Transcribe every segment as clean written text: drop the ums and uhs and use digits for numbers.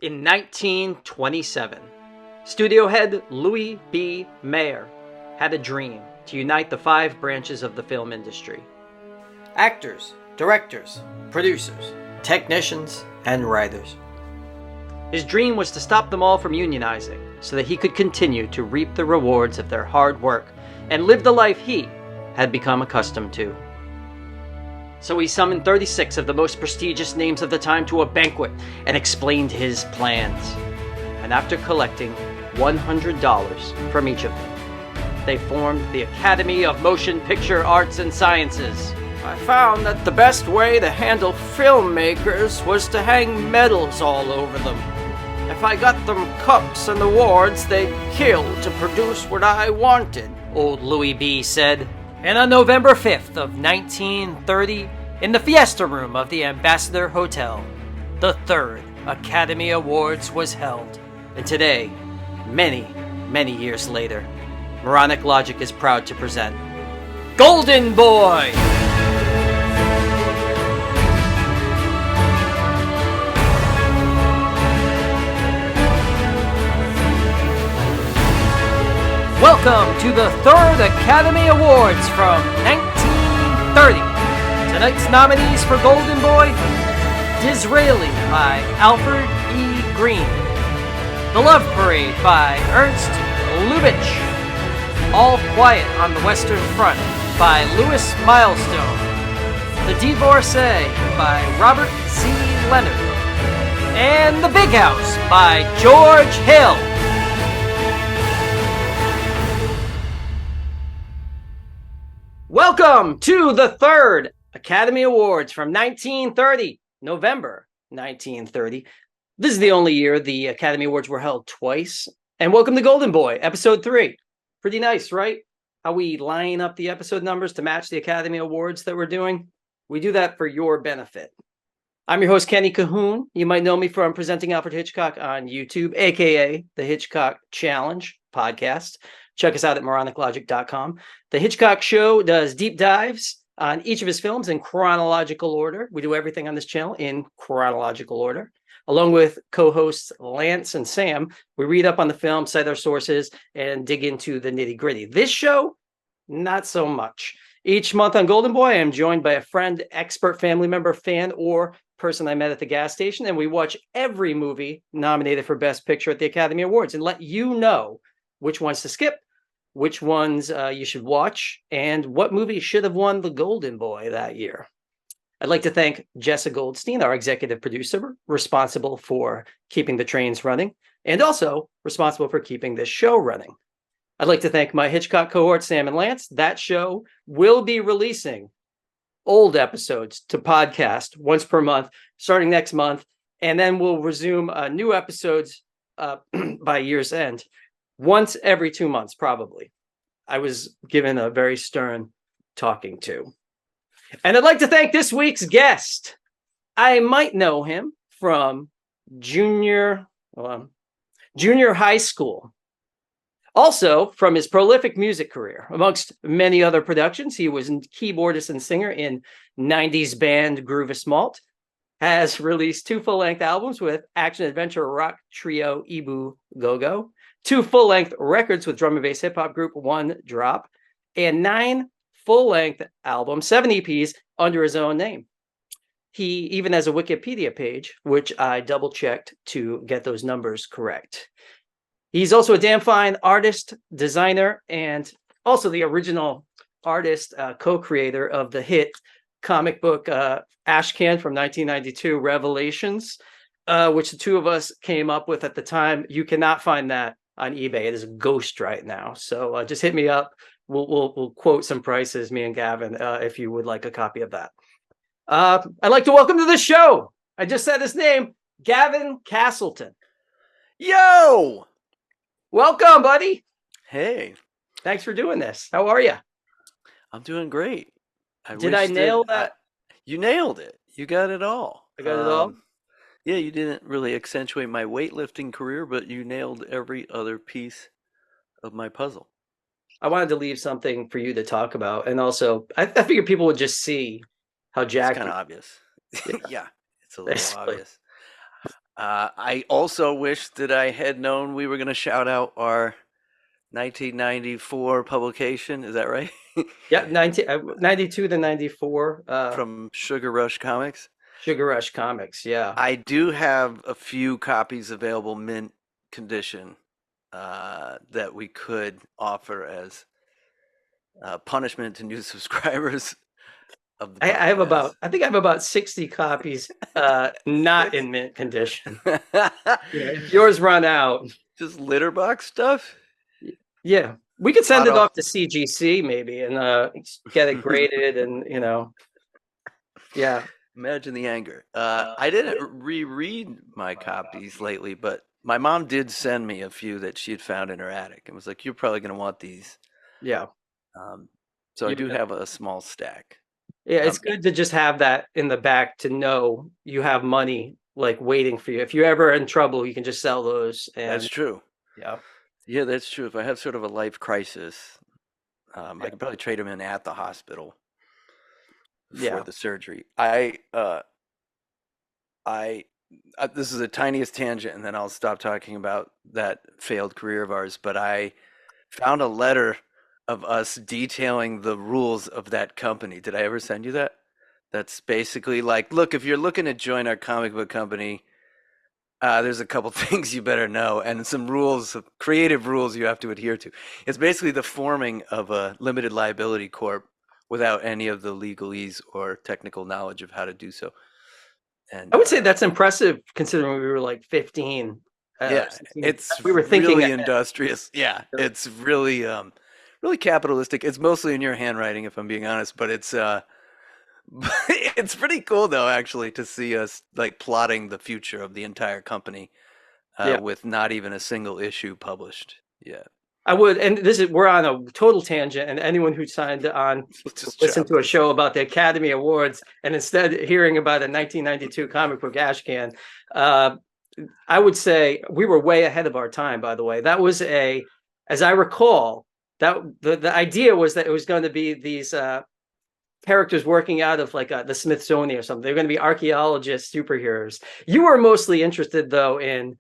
In 1927, studio head Louis B. Mayer had a dream to unite the 5 branches of the film industry: actors, directors, producers, technicians, and writers. His dream was to stop them all from unionizing so that he could continue to reap the rewards of their hard work and live the life he had become accustomed to. So he summoned 36 of the most prestigious names of the time to a banquet and explained his plans. And after collecting $100 from each of them, they formed the Academy of Motion Picture Arts and Sciences. I found that the best way to handle filmmakers was to hang medals all over them. If I got them cups and awards, they'd kill to produce what I wanted, old Louis B. said. And on November 5th of 1930, in the Fiesta Room of the Ambassador Hotel, the 3rd Academy Awards was held. And today, many, many years later, Moronic Logic is proud to present Golden Boy! Welcome to the 3rd Academy Awards from 1930. Tonight's nominees for Golden Boy: Disraeli by Alfred E. Green, The Love Parade by Ernst Lubitsch, All Quiet on the Western Front by Louis Milestone, The Divorcee by Robert C. Leonard, and The Big House by George Hill. Welcome to the 3rd Academy Awards from 1930, November 1930. This is the only year the Academy Awards were held twice. And welcome to Golden Boy, episode 3. Pretty nice, right? How we line up the episode numbers to match the Academy Awards that we're doing. We do that for your benefit. I'm your host, Kenny Cahoon. You might know me from presenting Alfred Hitchcock on YouTube, aka the Hitchcock Challenge podcast. Check us out at moroniclogic.com. The Hitchcock Show does deep dives on each of his films in chronological order. We do everything on this channel in chronological order. Along with co-hosts Lance and Sam, we read up on the film, cite our sources, and dig into the nitty-gritty. This show, not so much. Each month on Golden Boy, I am joined by a friend, expert, family member, fan, or person I met at the gas station, and we watch every movie nominated for Best Picture at the Academy Awards and let you know which ones to skip, which ones you should watch, and what movie should have won the Golden Boy that year. I'd like to thank Jessa Goldstein, our executive producer, responsible for keeping the trains running, and also responsible for keeping this show running. I'd like to thank my Hitchcock cohort, Sam and Lance. That show will be releasing old episodes to podcast once per month, starting next month, and then we'll resume new episodes by year's end. Once every 2 months, probably. I was given a very stern talking to. And I'd like to thank this week's guest. I might know him from junior high school. Also, from his prolific music career. Amongst many other productions, he was a keyboardist and singer in 90s band Groovus Malt, has released 2 full-length albums with action-adventure rock trio Ibu Gogo, 2 full-length records with drum and bass hip-hop group One Drop, and 9 full-length albums, 7 EPs, under his own name. He even has a Wikipedia page, which I double-checked to get those numbers correct. He's also a damn fine artist, designer, and also the original artist, co-creator of the hit comic book Ashcan from 1992, Revelations, which the 2 of us came up with at the time. You cannot find that on eBay. It is a ghost right now. So just hit me up. We'll quote some prices, me and Gavin, if you would like a copy of that. I'd like to welcome to the show. I just said his name, Gavin Castleton. Yo! Welcome, buddy. Hey. Thanks for doing this. How are you? I'm doing great. Did I nail that? You nailed it. You got it all. I got it all? Yeah, you didn't really accentuate my weightlifting career, but you nailed every other piece of my puzzle. I wanted to leave something for you to talk about. And also, I figured people would just see how jacked. It's kind of obvious. Yeah, it's a little obvious. I also wish that I had known we were going to shout out our 1994 publication. Is that right? Yeah, 92 to 94, From Sugar Rush Comics. Sugar Rush Comics. Yeah. I do have a few copies available mint condition that we could offer as punishment to new subscribers of the I have podcast. I think I have about 60 copies, not Six. in mint condition. Yeah, if yours run out, Just litter box stuff? yeah, we could send it Auto. off to CGC maybe and get it graded and yeah. Imagine the anger. Uh, I didn't reread my copies lately, but my mom did send me a few that she had found in her attic and was like, "You're probably going to want these." yeah. Um, so I You do have a small stack. Yeah, it's Um, good to just have that in the back to know you have money like waiting for you. If you're ever in trouble, you can just sell those that's and true. yeah. Yeah, that's true. If I have sort of a life crisis, I Yeah. could probably trade them in at the hospital for Yeah. the surgery. I this is the tiniest tangent, and then I'll stop talking about that failed career of ours. But I found a letter of us detailing the rules of that company. Did I ever send you that? That's basically like, look, if you're looking to join our comic book company, there's a couple things you better know, and some rules, creative rules you have to adhere to. It's basically the forming of a limited liability corp without any of the legalese or technical knowledge of how to do so. I And would say that's impressive considering we were like 15, yeah, 16. it's We were thinking really ahead. industrious. Yeah, it's really really capitalistic. It's mostly in your handwriting, if I'm being honest, but it's it's pretty cool though, actually, to see us like plotting the future of the entire company Yeah. with not even a single issue published yet. I would, and this is we're on a total tangent, and anyone who signed on to Just listen chop to a this. show about the Academy Awards and instead hearing about a 1992 comic book ashcan, uh, I would say we were way ahead of our time. By the way, that was as I recall, that the idea was that it was going to be these characters working out of like the Smithsonian or something. They're going to be archaeologists, superheroes. You were mostly interested though in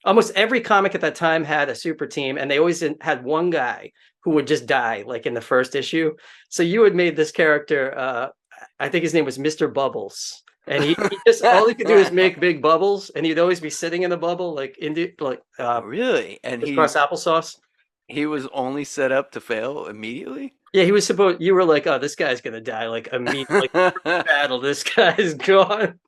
almost every comic at that time had a super team, and they always had one guy who would just die, like in the first issue. So you had made this character. I think his name was Mister Bubbles, and he just all he could do is make big bubbles, and he'd always be sitting in a bubble, like Really? And crisscross applesauce. he was only set up to fail immediately? Yeah, he was supposed. You were like, oh, this guy's gonna die like immediately. Like first battle, this guy's gone.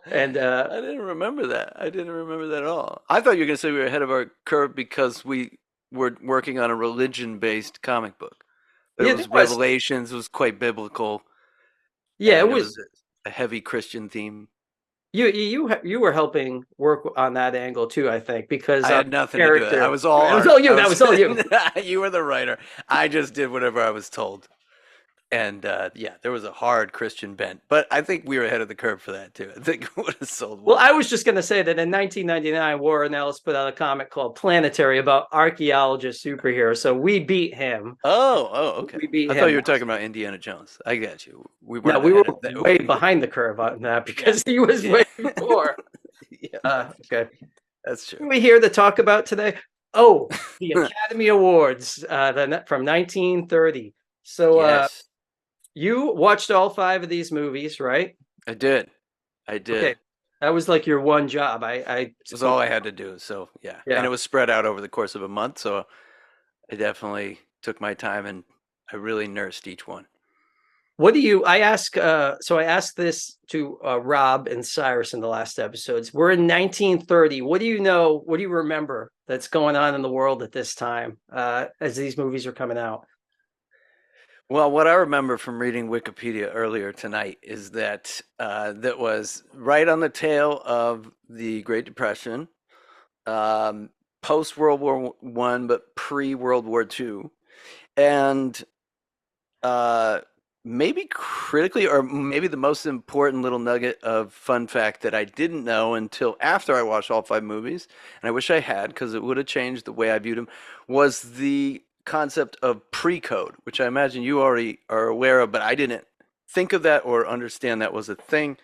And I didn't remember that. I didn't remember that at all. I thought you were going to say we were ahead of our curve because we were working on a religion-based comic book. But it yeah, there was was. Revelations, it was quite biblical, Yeah, it and it was. was a heavy Christian theme. You were helping work on that angle too, I think, because I had nothing to do with it. I character. was all It was art. all you. That was all you. You were the writer. I just did whatever I was told. And yeah, there was a hard Christian bent, but I think we were ahead of the curve for that too. I think it would have sold Well, well. I was just going to say that in 1999, Warren Ellis put out a comic called Planetary about archaeologist superheroes. So we beat him. Oh, okay. We beat I thought him. you were talking about Indiana Jones. I got you. We No, weren't we were ahead of that. way behind the curve on that Yeah, because he was yeah, way before. yeah. Okay. That's true. What are we here to talk about today? Oh, the Academy Awards from 1930. So Yes, you watched all five of these movies, right? I did. I did. Okay. That was like your one job. I It was all I had to do. So yeah, and yeah. it was spread out over the course of a month. So I definitely took my time and I really nursed each one. What do you I ask so I asked this to Rob and Cyrus in the last episodes. We're in 1930. What do you know? What do you remember that's going on in the world at this time as these movies are coming out? Well, what I remember from reading Wikipedia earlier tonight is that that was right on the tail of the Great Depression, post World War One, but pre World War Two, and uh, maybe critically, or maybe the most important little nugget of fun fact that I didn't know until after I watched all five movies, and I wish I had because it would have changed the way I viewed them, was the concept of pre-code, which I imagine you already are aware of, but I didn't think of that or understand that was a thing,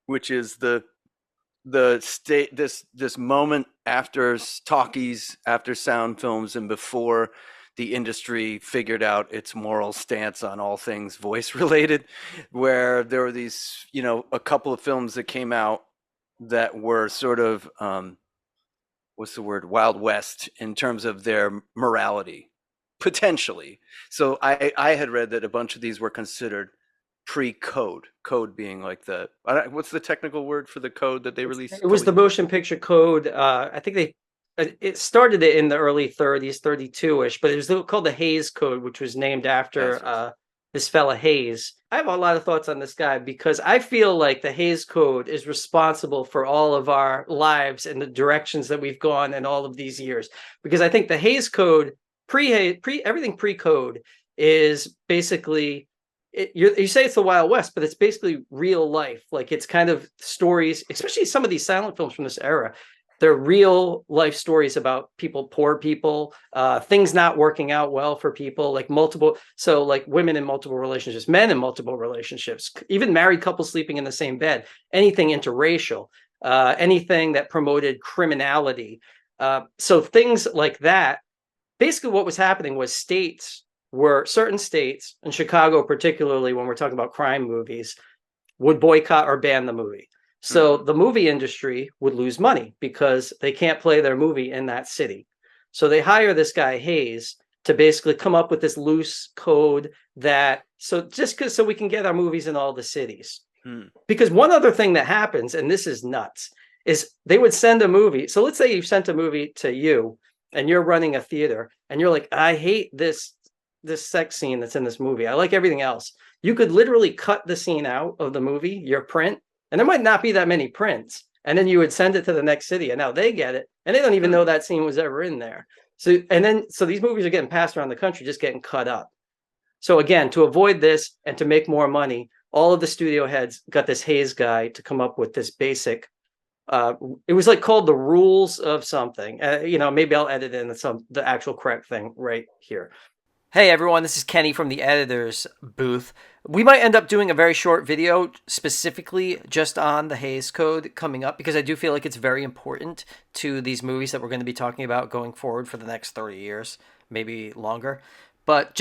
which is the the state this moment after talkies, after sound films, and before the industry figured out its moral stance on all things voice related, where there were these, a couple of films that came out that were sort of what's the word, Wild West in terms of their morality, potentially. So I had read that a bunch of these were considered pre-code, code being like what's the technical word for the code that they released It was fully? the motion picture code. I think it started it in the early 30s, 32-ish, but it was called the Hayes Code, which was named That's after what this fella Hayes. I have a lot of thoughts on this guy because I feel like the Hayes Code is responsible for all of our lives and the directions that we've gone in all of these years. Because I think the Hayes Code, everything pre-code, is basically you say it's the Wild West, but it's basically real life. Like it's kind of stories, especially some of these silent films from this era. They're real life stories about people, poor people, things not working out well for people, like multiple. So, like women in multiple relationships, men in multiple relationships, even married couples sleeping in the same bed, anything interracial, anything that promoted criminality. So, things like that. Basically, what was happening was certain states, and Chicago particularly, when we're talking about crime movies, would boycott or ban the movie. So mm-hmm. the movie industry would lose money because they can't play their movie in that city. So they hire this guy Hayes to basically come up with this loose code that so we can get our movies in all the cities. Hmm. Because one other thing that happens, and this is nuts, is they would send a movie. So let's say you sent a movie to you and you're running a theater and you're like, I hate this sex scene that's in this movie. I like everything else. You could literally cut the scene out of the movie, your print, and there might not be that many prints. And then you would send it to the next city, and now they get it, and they don't even Hmm. know that scene was ever in there. So these movies are getting passed around the country, just getting cut up. So again, to avoid this and to make more money, all of the studio heads got this Hayes guy to come up with this basic. It was like called the rules of something. Maybe I'll edit in the actual correct thing right here. Hey everyone, this is Kenny from the editor's booth. We might end up doing a very short video specifically just on the Hayes Code coming up because I do feel like it's very important to these movies that we're going to be talking about going forward for the next 30 years, maybe longer. But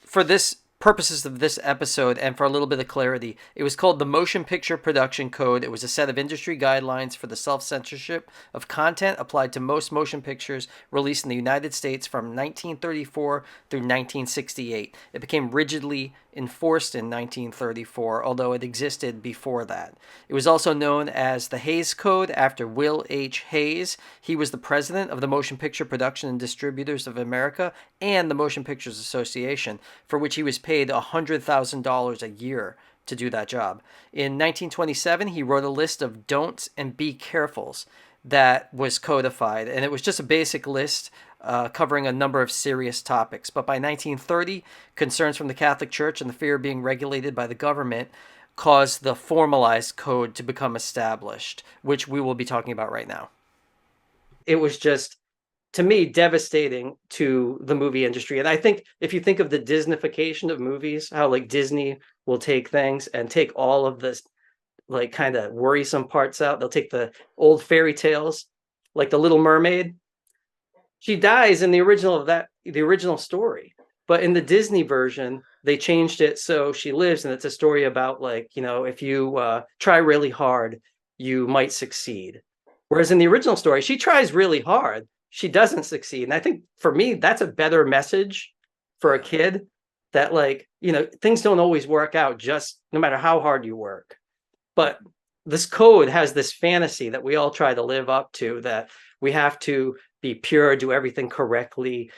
for this purposes of this episode and for a little bit of clarity, it was called the Motion Picture Production Code. It was a set of industry guidelines for the self-censorship of content applied to most motion pictures released in the United States from 1934 through 1968. It became rigidly enforced in 1934, although it existed before that. It was also known as the Hayes Code after Will H. Hayes. He was the president of the Motion Picture Production and Distributors of America and the Motion Pictures Association, for which he was paid $100,000 a year to do that job. In 1927, he wrote a list of don'ts and be carefuls that was codified, and it was just a basic list covering a number of serious topics. But by 1930, concerns from the Catholic Church and the fear of being regulated by the government caused the formalized code to become established, which we will be talking about right now. It was just, to me, devastating to the movie industry. And I think if you think of the Disneyfication of movies, how like Disney will take things and take all of this like kind of worrisome parts out. They'll take the old fairy tales, like the Little Mermaid. She dies in the original story, but in the Disney version, they changed it so she lives, and it's a story about like if you try really hard, you might succeed. Whereas in the original story, she tries really hard, she doesn't succeed, and I think for me that's a better message for a Yeah. kid that things don't always work out just no matter how hard you work. But this code has this fantasy that we all try to live up to, that we have to be pure, do everything correctly.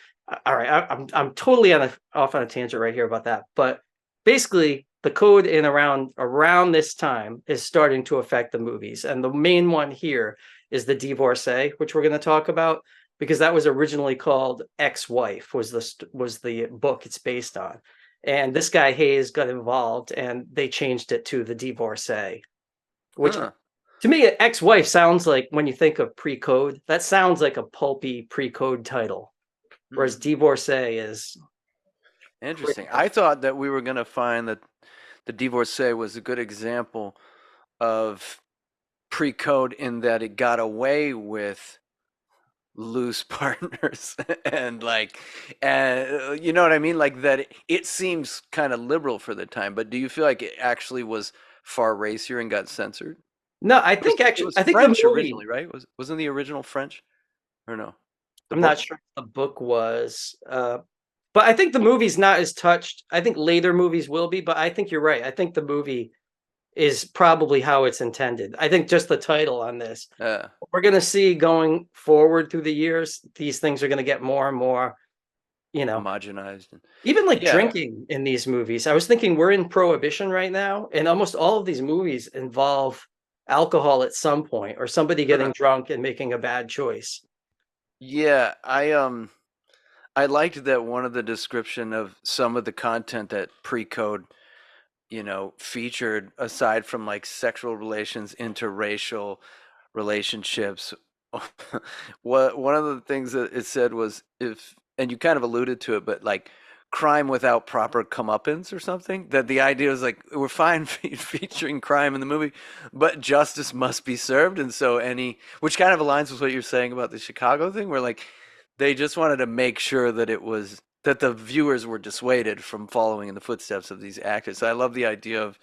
All right, I'm totally off on a tangent right here about that, but basically the code in around this time is starting to affect the movies, and the main one here is the Divorcee, which we're going to talk about because that was originally called Ex-Wife, was the book it's based on, and this guy Hayes got involved and they changed it to the Divorcee, which Huh. to me, Ex-Wife sounds like, when you think of pre-code, that sounds like a pulpy pre-code title, whereas Hmm. Divorcee is Interesting. pretty. I thought that we were going to find that the divorcee was a good example of pre-code in that it got away with loose partners and you know what I mean, like that it seems kind of liberal for the time, but do you feel like it actually was far racier and got censored? No, It was I think the French movie. originally, right? Wasn't the original French or no, the I'm not book? sure if the book was, but I think the movie's not as touched. I think later movies will be, but I think you're right. I think the movie is probably how it's intended. I think just the title on this, uh we're going to see going forward through the years, these things are going to get more and more, you know, Homogenized and even like yeah. drinking in these movies. I was thinking we're in prohibition right now, and almost all of these movies involve alcohol at some point or somebody getting drunk and making a bad choice. Yeah, I liked that one of the description of some of the content that pre-code, featured aside from like sexual relations, interracial relationships. What one of the things that it said was if, and you kind of alluded to it, but like crime without proper comeuppance or something. That the idea was like we're fine featuring crime in the movie, but justice must be served, and so which kind of aligns with what you're saying about the Chicago thing, where like they just wanted to make sure that it was that the viewers were dissuaded from following in the footsteps of these actors. So I love the idea of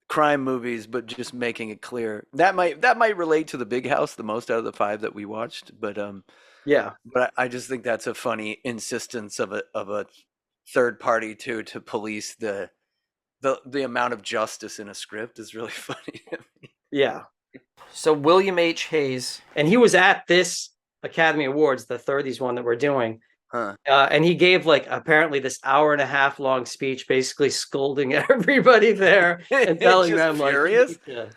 crime movies, but just making it clear that might relate to The Big House the most out of the five that we watched. Yeah. But I just think that's a funny insistence of a third party to police the amount of justice in a script is really funny. Yeah. So William H. Hayes, and he was at this Academy Awards, the 30s one that we're doing. Huh? And he gave like apparently this hour and a half long speech, basically scolding everybody there and telling Just them like, you furious. need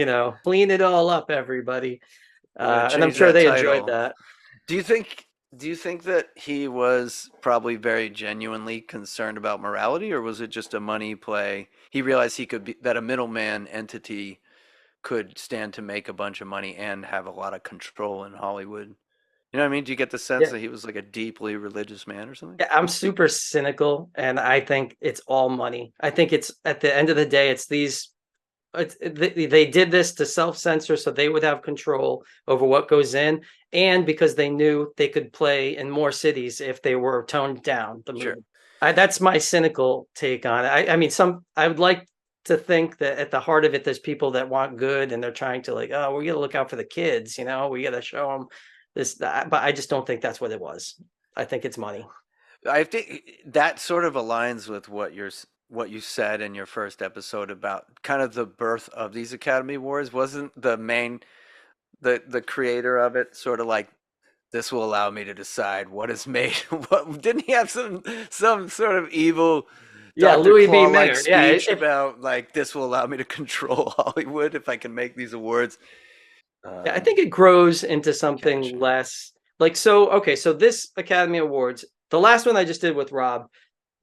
to, clean it all up, everybody. We're gonna And I'm change sure that they enjoyed title. that. Do you think do you think that he was probably very genuinely concerned about morality, or was it just a money play? He realized he could be that a middleman entity could stand to make a bunch of money and have a lot of control in Hollywood. You know what I mean? Do you get the sense Yeah. that he was like a deeply religious man or something? Yeah, I'm super cynical, and I think it's all money. I think it's at the end of the day, it's these. They did this to self-censor so they would have control over what goes in, and because they knew they could play in more cities if they were toned down the Sure. movie. That's my cynical take on it. I mean, I would like to think that at the heart of it, there's people that want good and they're trying to like, oh, we got to look out for the kids, we got to show them this, that. But I just don't think that's what it was. I think it's money. I think that sort of aligns with what you said in your first episode about kind of the birth of these Academy Awards. Wasn't the creator of it sort of like this will allow me to decide what is made? What didn't he have some sort of evil Yeah, Dr. Louis B. Claw like Mayer. Yeah, speech about like this will allow me to control Hollywood if I can make these awards yeah, I think it grows into cash something in. less like so. Okay, so this Academy Awards, the last one I just did with Rob,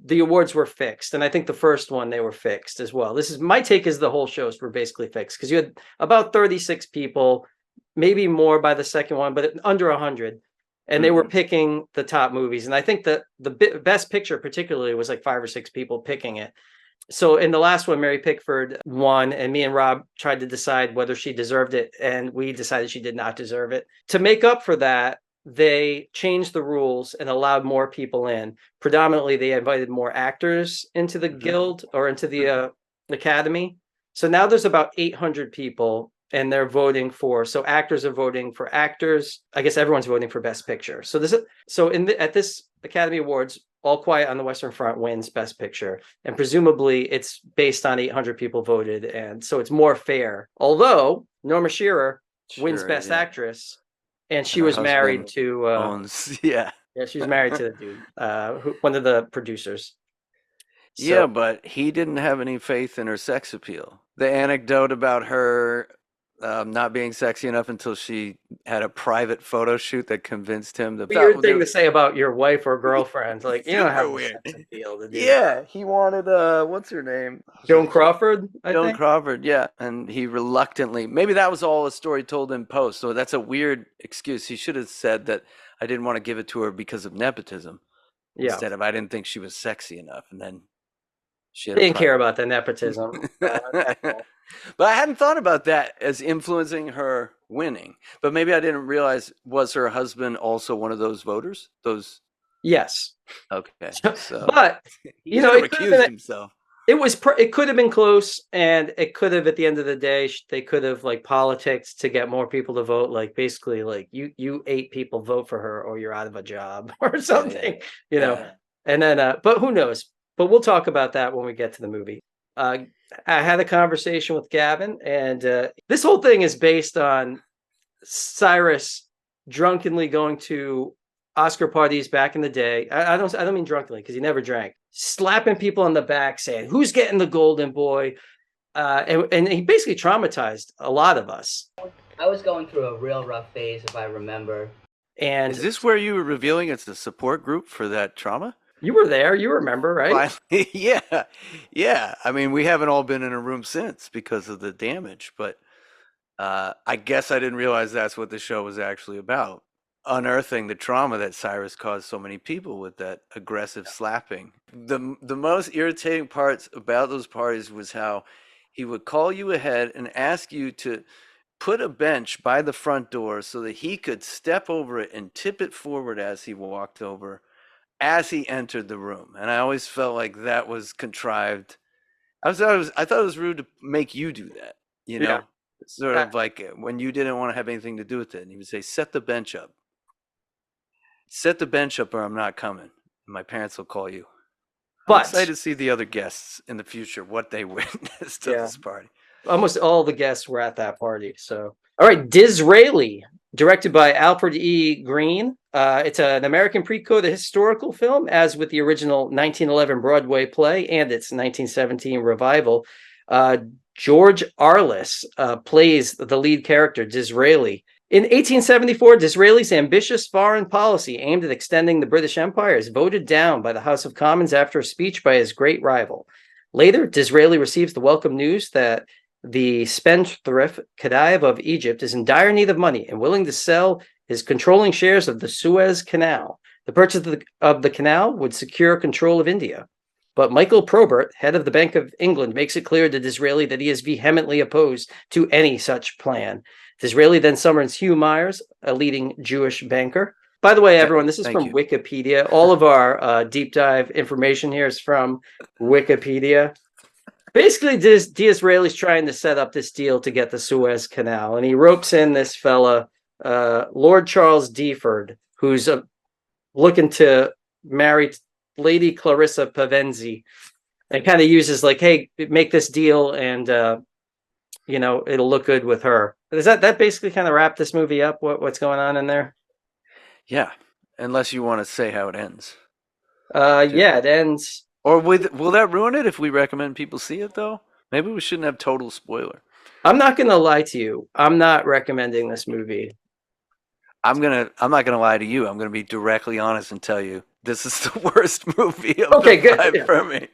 the awards were fixed, and I think the first one they were fixed as well. This is my take: is the whole shows were basically fixed because you had about 36 people, maybe more by the second one, but under 100, and they were Hmm. picking the top movies. And I think that the best picture, particularly, was like 5 or 6 people picking it. So in the last one, Mary Pickford won, and me and Rob tried to decide whether she deserved it, and we decided she did not deserve it. To make up for that, they changed the rules and allowed more people in. Predominantly, they invited more actors into the Hmm. guild or into the Hmm. academy. So now there's about 800 people, and they're voting for. So actors are voting for actors. I guess everyone's voting for Best Picture. At this Academy Awards, All Quiet on the Western Front wins Best Picture, and presumably it's based on 800 people voted, and so it's more fair. Although Norma Shearer wins Sure, Best yeah. Actress, and And she her was married husband to owns, yeah. yeah, she was married to the dude, one of the producers. Yeah, So but he didn't have any faith in her sex appeal. The anecdote about her not being sexy enough until she had a private photo shoot that convinced him weird thing they to say about your wife or girlfriend. Like you don't super have the weird. sex appeal to do that. Yeah, he wanted what's her name? Joan Crawford, I Joan think. Crawford, yeah, and he reluctantly, maybe that was all a story told in post. So that's a weird excuse. He should have said that I didn't want to give it to her because of nepotism Yeah. instead of I didn't think she was sexy enough, and then She had They a didn't care private. about the nepotism at all. But I hadn't thought about that as influencing her winning. But maybe I didn't realize, was her husband also one of those voters? Those Yes. okay. So But he you should know, have it could have recused been himself. it could have been close, and it could have, at the end of the day, they could have like politics to get more people to vote. Like basically, like you 8 people vote for her, or you're out of a job or Yeah, yeah. something, you know. Yeah. And then, but who knows? But we'll talk about that when we get to the movie. I had a conversation with Gavin, and this whole thing is based on Cyrus drunkenly going to Oscar parties back in the day. I don't mean drunkenly because he never drank. Slapping people on the back, saying, "Who's getting the golden boy?" And he basically traumatized a lot of us. I was going through a real rough phase, if I remember. Is And this where you were revealing it's a support group for that trauma? you were there, you remember, right? Finally, yeah, yeah. I mean, we haven't all been in a room since because of the damage, but I guess I didn't realize that's what the show was actually about. Unearthing the trauma that Cyrus caused so many people with that aggressive slapping. The most irritating parts about those parties was how he would call you ahead and ask you to put a bench by the front door so that he could step over it and tip it forward as he walked over, as he entered the room. And I always felt like that was contrived. I thought it was rude to make you do that, you Yeah. know? Sort of like when you didn't want to have anything to do with it. And he would say, set the bench up. Set the bench up or I'm not coming. My parents will call you. I'm excited But to see the other guests in the future, what they witnessed at yeah, this party. almost all the guests were at that party. So, all right, Disraeli, directed by Alfred E. Green. It's an American pre-coded historical film, as with the original 1911 Broadway play and its 1917 revival. Uh, George Arliss plays the lead character, Disraeli. In 1874, Disraeli's ambitious foreign policy aimed at extending the British Empire is voted down by the House of Commons after a speech by his great rival. Later, Disraeli receives the welcome news that the spendthrift Khedive of Egypt is in dire need of money and willing to sell his controlling shares of the Suez Canal. The purchase of the canal would secure control of India. But Michael Probert, head of the Bank of England, makes it clear to Disraeli that he is vehemently opposed to any such plan. Disraeli then summons Hugh Myers, a leading Jewish banker. By the way, everyone, this is Thank from you. Wikipedia. All of our deep dive information here is from Wikipedia. Basically, Disraeli's trying to set up this deal to get the Suez Canal, and he ropes in this fella, Lord Charles Deford, who's looking to marry Lady Clarissa Pavenzi, and kind of uses like, hey, make this deal, and it'll look good with her. Does that basically kind of wrap this movie up? What's going on in there? Yeah, unless you want to say how it ends. Yeah, it ends. Or will that ruin it if we recommend people see it, though? Maybe we shouldn't have total spoiler. I'm not gonna lie to you. I'm not recommending this movie. I'm not gonna lie to you. I'm gonna be directly honest and tell you this is the worst movie of Okay, the good. 5 Yeah. for me.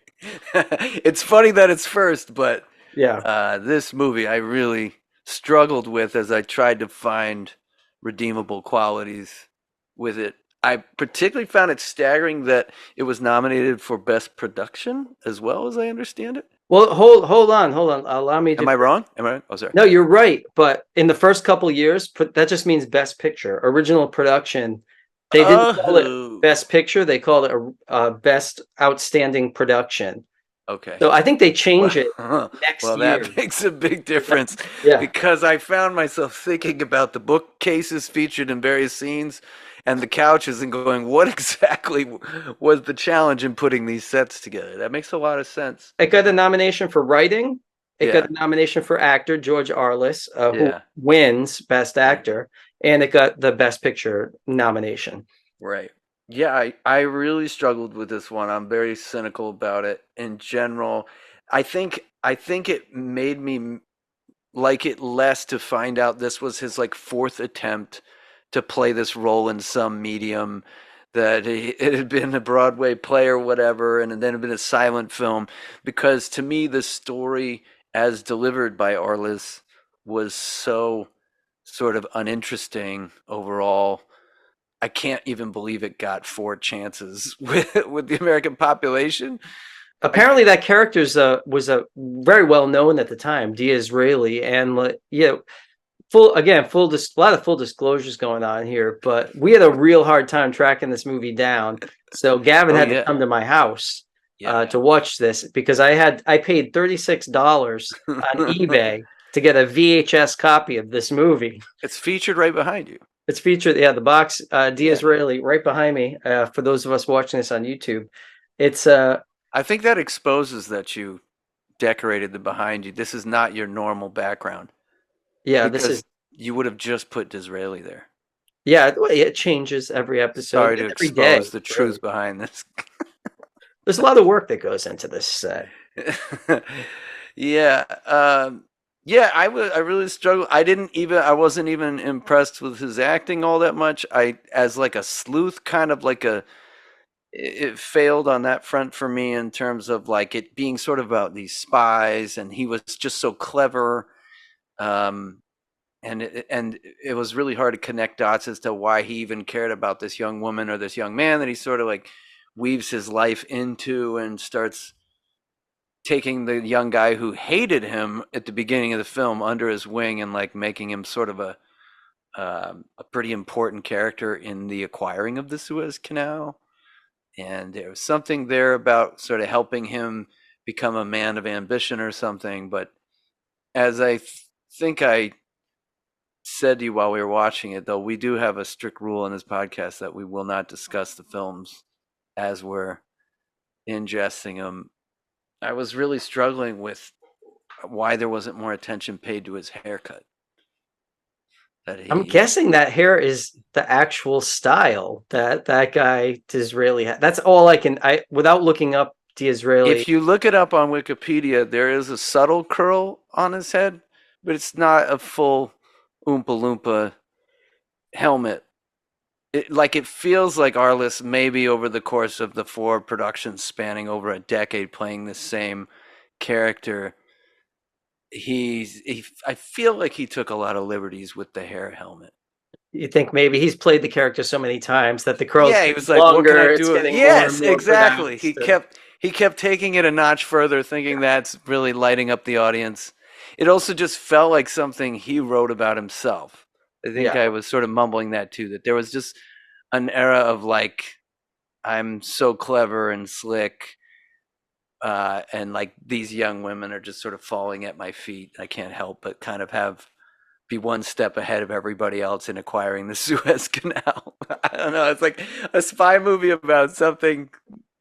It's funny that it's first, but Yeah. this movie I really struggled with as I tried to find redeemable qualities with it. I particularly found it staggering that it was nominated for Best Production as well, as I understand it. Well, hold on. Allow me Am to. I wrong? Am I right? Oh, sorry. No, you're right. But in the first couple years, that just means Best Picture, original production. They didn't call it Oh, Best Picture. They called it a Best Outstanding Production. okay. So I think they change it Well, next well, year. that makes a big difference Yeah. because I found myself thinking about the bookcases featured in various scenes and the couches and going, what exactly was the challenge in putting these sets together? That makes a lot of sense. It got a nomination for writing. It got Yeah, a nomination for actor, George Arliss, who yeah, wins Best Actor, and it got the Best Picture nomination. right. Yeah, I really struggled with this one. I'm very cynical about it in general. I think it made me like it less to find out this was his like fourth attempt to play this role in some medium, that it had been a Broadway play or whatever, and then it had been a silent film, because to me the story as delivered by Arliss was so sort of uninteresting overall. I can't even believe it got 4 chances with the American population. apparently that character's was a very well known at the time, Disraeli, and a lot of full disclosures going on here, but we had a real hard time tracking this movie down. So Gavin Oh had to yeah, come to my house yeah. to watch this because I paid $36 on eBay to get a VHS copy of this movie. It's featured right behind you. It's featured, yeah, the box, Yeah. Disraeli, right behind me. For those of us watching this on YouTube, it's I think that exposes that you decorated the behind you. This is not your normal background yeah, this is because you would have just put Disraeli there. yeah, it changes every episode, Sorry to every day. expose the Really, truth behind this. there's a lot of work that goes into this set. Yeah, yeah. I really struggled. I wasn't even impressed with his acting all that much. As like a sleuth, kind of like it failed on that front for me in terms of like it being sort of about these spies, and he was just so clever. Um, and it was really hard to connect dots as to why he even cared about this young woman or this young man that he sort of like weaves his life into and starts taking the young guy who hated him at the beginning of the film under his wing and like making him sort of a pretty important character in the acquiring of the Suez Canal. And there was something there about sort of helping him become a man of ambition or something. But as think I said to you while we were watching it, though, we do have a strict rule in this podcast that we will not discuss the films as we're ingesting them. I was really struggling with why there wasn't more attention paid to his haircut. That I'm he, guessing that hair is the actual style that that guy Disraeli had. That's all I without looking up Disraeli. if you look it up on Wikipedia, there is a subtle curl on his head, but it's not a full Oompa Loompa helmet. It feels like Arliss maybe over the course of the 4 productions spanning over a decade playing the same character, I feel like he took a lot of liberties with the hair helmet. You think maybe he's played the character so many times that the curls Yeah, he get was like, "What can I longer, it's do?" getting more and Yes, more exactly. pronounced. He kept taking it a notch further, thinking that's really lighting up the audience. It also just felt like something he wrote about himself. I think Yeah. I was sort of mumbling that too, that there was just an era of like, I'm so clever and slick, and like these young women are just sort of falling at my feet. I can't help but kind of be one step ahead of everybody else in acquiring the Suez Canal. I don't know. It's like a spy movie about something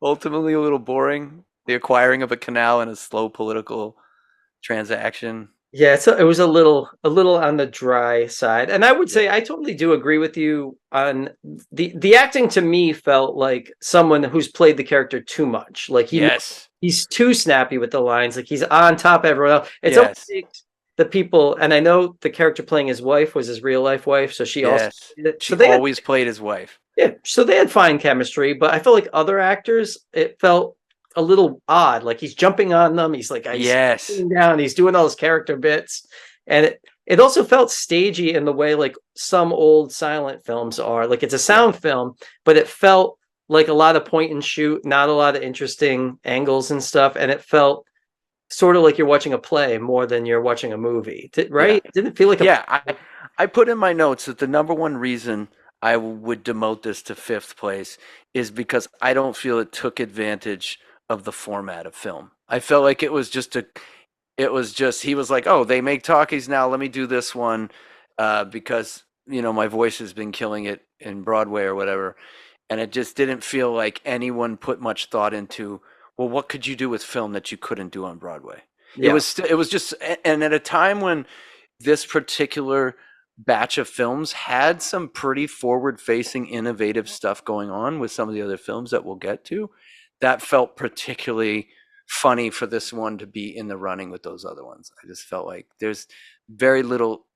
ultimately a little boring, the acquiring of a canal and a slow political transaction. Yeah, so it was a little on the dry side. And I would Yeah. say I totally do agree with you on the acting to me felt like someone who's played the character too much. Like Yes. he's too snappy with the lines, like he's on top of everyone else. It's almost Yes. like the people, and I know the character playing his wife was his real life wife, so she also Yes. did it. So She they had always played his wife. yeah, so they had fine chemistry, but I felt like other actors, it felt a little odd. Like he's jumping on them, he's Yes. sitting down, he's doing all his character bits, and it also felt stagey in the way like some old silent films are. Like it's a Yeah. sound film, but it felt like a lot of point and shoot, not a lot of interesting angles and stuff, and it felt sort of like you're watching a play more than you're watching a movie, Yeah. right? It didn't feel like a Yeah. I put in my notes that the number one reason I would demote this to 5th place is because I don't feel it took advantage of the format of film. I felt like it was just he was like, oh, they make talkies now, let me do this one, because my voice has been killing it in Broadway or whatever. And it just didn't feel like anyone put much thought into, well, what could you do with film that you couldn't do on Broadway? yeah, It was just, and at a time when this particular batch of films had some pretty forward facing innovative stuff going on with some of the other films that we'll get to, that felt particularly funny for this one to be in the running with those other ones. I just felt like there's very little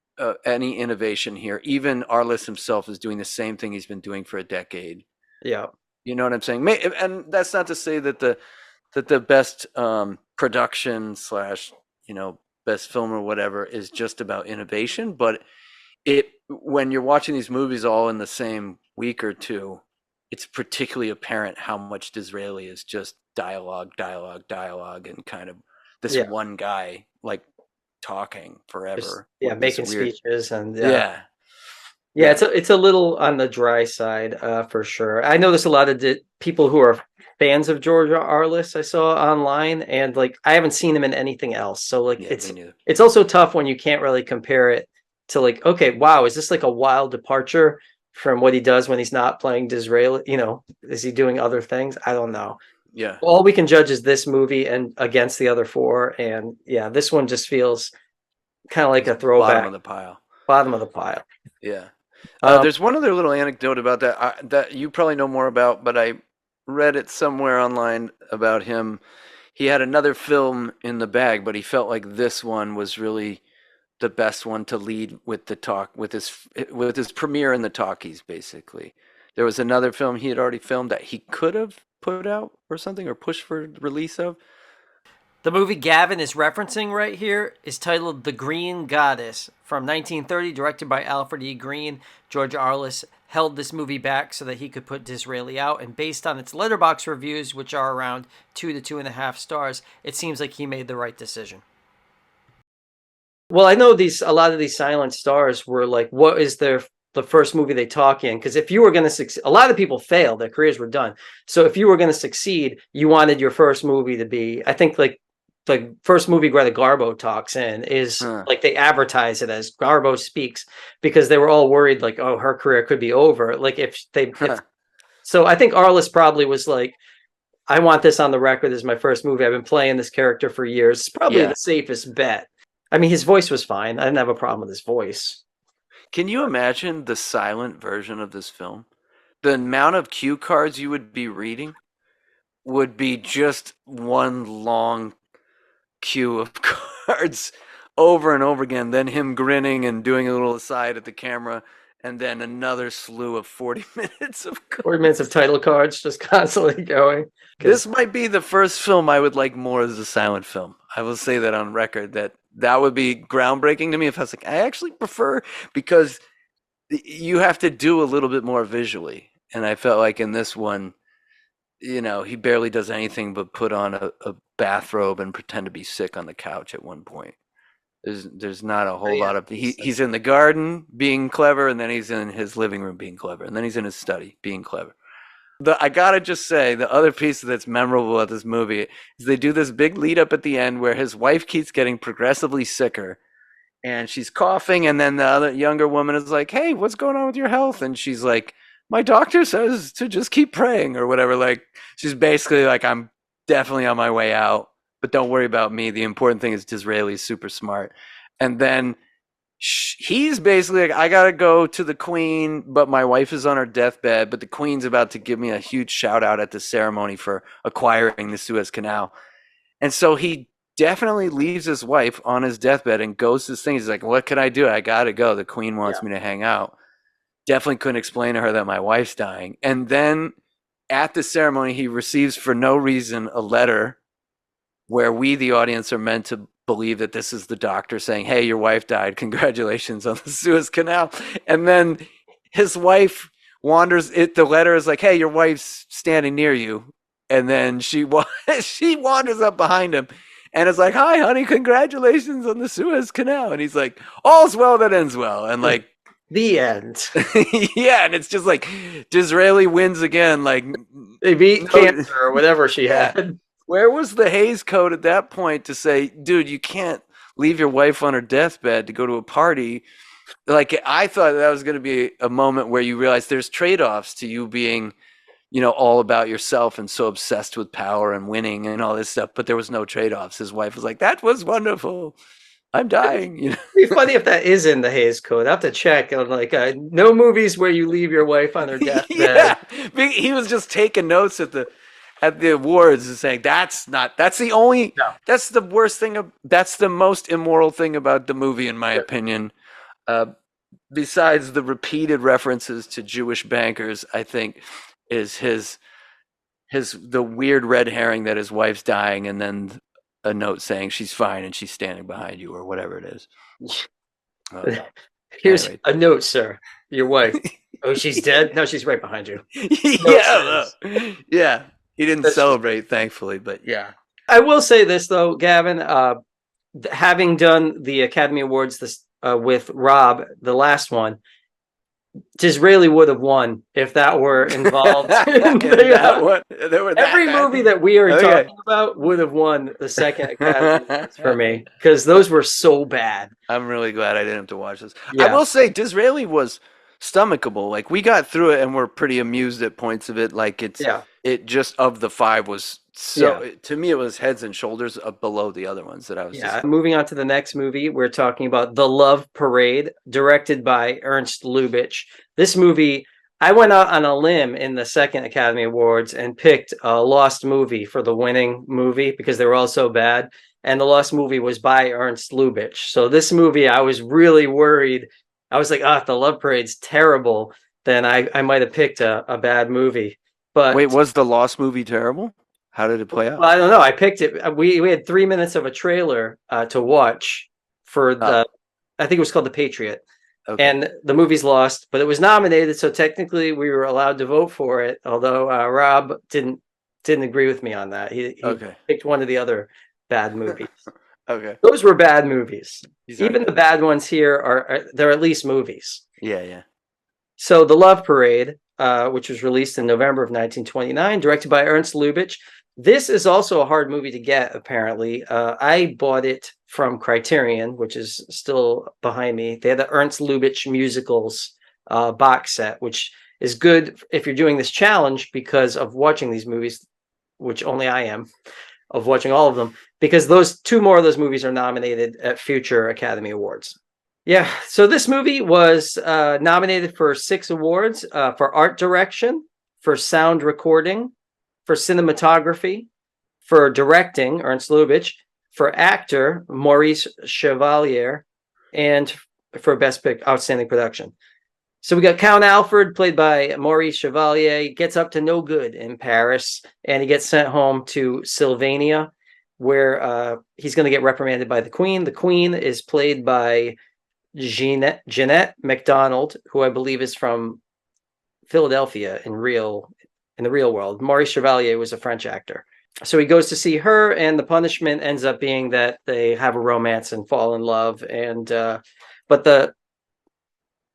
any innovation here. Even Arliss himself is doing the same thing he's been doing for a decade. yeah. You know what I'm saying? And that's not to say that the best production slash best film or whatever is just about innovation, but it when you're watching these movies all in the same week or two, it's particularly apparent how much Disraeli is just dialogue, and kind of this Yeah. one guy like talking forever. Yeah, with this making weird, speeches and yeah, yeah, it's a little on the dry side, for sure. I noticed a lot of people who are fans of George Arliss I saw online, and like I haven't seen him in anything else. So like yeah, me neither. it's also tough when you can't really compare it to like, okay, wow, is this like a wild departure from what he does when he's not playing Disraeli? You know, is he doing other things? I don't know. Yeah, All we can judge is this movie and against the other four, and yeah, this one just feels kind of like it's a bottom throwback, of the pile. bottom of the pile. Yeah. Um, There's one other little anecdote about that that you probably know more about, but I read it somewhere online about him. He had another film in the bag, but he felt like this one was really the best one to lead with the talk with his premiere in the talkies. Basically, there was another film he had already filmed that he could have put out or something or pushed for release of. The movie Gavin is referencing right here is titled The Green Goddess from 1930, directed by Alfred E. Green. George Arliss held this movie back so that he could put Disraeli out, and based on its letterbox reviews, which are around 2 to 2.5 stars, it seems like he made the right decision. Well, I know a lot of these silent stars were like, what is the first movie they talk in? Because if you were going to succeed, a lot of people failed, their careers were done. So if you were going to succeed, you wanted your first movie to be, I think like the first movie Greta Garbo talks in is like they advertise it as Garbo speaks, because they were all worried like, oh, her career could be over. Like if so I think Arliss probably was like, I want this on the record. This is my first movie. I've been playing this character for years. It's probably Yeah. the safest bet. I mean, his voice was fine. I didn't have a problem with his voice. Can you imagine the silent version of this film? The amount of cue cards you would be reading would be just one long queue of cards over and over again. Then him grinning and doing a little aside at the camera, and then another slew of 40 minutes of cards. 40 minutes of title cards just constantly going. This might be the first film I would like more as a silent film. I will say that on record, that would be groundbreaking to me if I was like, I actually prefer, because you have to do a little bit more visually. And I felt like in this one, he barely does anything but put on a bathrobe and pretend to be sick on the couch at one point. There's not a whole lot of he's in the garden being clever, and then he's in his living room being clever, and then he's in his study being clever. I gotta just say, the other piece that's memorable about this movie is they do this big lead up at the end where his wife keeps getting progressively sicker, and she's coughing, and then the other younger woman is like, hey, what's going on with your health? And she's like, my doctor says to just keep praying or whatever. Like, she's basically like, I'm definitely on my way out, but don't worry about me. The important thing is Disraeli's super smart. And then he's basically like, I gotta go to the queen, but my wife is on her deathbed, but the queen's about to give me a huge shout out at the ceremony for acquiring the Suez Canal. And so he definitely leaves his wife on his deathbed and goes to this thing. He's like, what can I do? I gotta go. The queen wants me to hang out. Definitely couldn't explain to her that my wife's dying. And then at the ceremony, he receives for no reason a letter where we, the audience, are meant to believe that this is the doctor saying, hey, your wife died. Congratulations on the Suez Canal. And then his wife wanders. The letter is like, hey, your wife's standing near you. And then she wanders up behind him and is like, hi, honey, congratulations on the Suez Canal. And he's like, all's well that ends well. And like, the end. Yeah, and it's just like Disraeli wins again. Like they beat cancer or whatever she had. Where was the Hays Code at that point to say, dude, you can't leave your wife on her deathbed to go to a party? Like, I thought that was going to be a moment where you realize there's trade-offs to you being, all about yourself and so obsessed with power and winning and all this stuff. But there was no trade-offs. His wife was like, that was wonderful. I'm dying. It'd be funny if that is in the Hays Code. I have to check on no movies where you leave your wife on her deathbed. Yeah, he was just taking notes at the awards and saying that's the worst thing. That's the most immoral thing about the movie, in my opinion. Besides the repeated references to Jewish bankers, I think is the weird red herring that his wife's dying, and then a note saying she's fine and she's standing behind you or whatever it is. Here's a note, sir. Your wife. Oh, she's dead? No, she's right behind you. Yeah. He didn't That's true. celebrate, thankfully, but yeah. I will say this though, Gavin, having done the Academy Awards with Rob, the last one, Disraeli would have won if that were involved. That one, there were Every movie that we are talking about would have won the second Academy Awards for me because those were so bad. I'm really glad I didn't have to watch this. Yeah. I will say Disraeli was stomachable. Like we got through it and we're pretty amused at points of it. Like it just of the five was so to me it was heads and shoulders below the other ones that I was just Moving on to the next movie, we're talking about The Love Parade, directed by Ernst Lubitsch. This movie, I went out on a limb in the second Academy Awards and picked a lost movie for the winning movie because they were all so bad. And the lost movie was by Ernst Lubitsch. So this movie, I was really worried. I was like, if The Love Parade's terrible, then I might have picked a bad movie. But wait, was the lost movie terrible? How did it play out? Well, I don't know. I picked it. We had 3 minutes of a trailer to watch for I think it was called The Patriot. Okay. And the movie's lost, but it was nominated, so technically we were allowed to vote for it. Although Rob didn't agree with me on that. He picked one of the other bad movies. Okay, those were bad movies. Even the bad ones here they're at least movies. Yeah. So The Love Parade, which was released in November of 1929, directed by Ernst Lubitsch. This is also a hard movie to get, apparently. I bought it from Criterion, which is still behind me. They had the Ernst Lubitsch musicals box set, which is good if you're doing this challenge because of watching these movies, which only I am, of watching all of them, because two more of those movies are nominated at future Academy Awards. Yeah, so this movie was nominated for 6 awards, for art direction, for sound recording, for cinematography, for directing, Ernst Lubitsch, for actor, Maurice Chevalier, and for best outstanding production. So we got Count Alfred, played by Maurice Chevalier, gets up to no good in Paris, and he gets sent home to Sylvania, where he's going to get reprimanded by the Queen. The Queen is played by Jeanette MacDonald, who I believe is from Philadelphia in the real world. Maurice Chevalier was a French actor. So he goes to see her, and the punishment ends up being that they have a romance and fall in love. And but the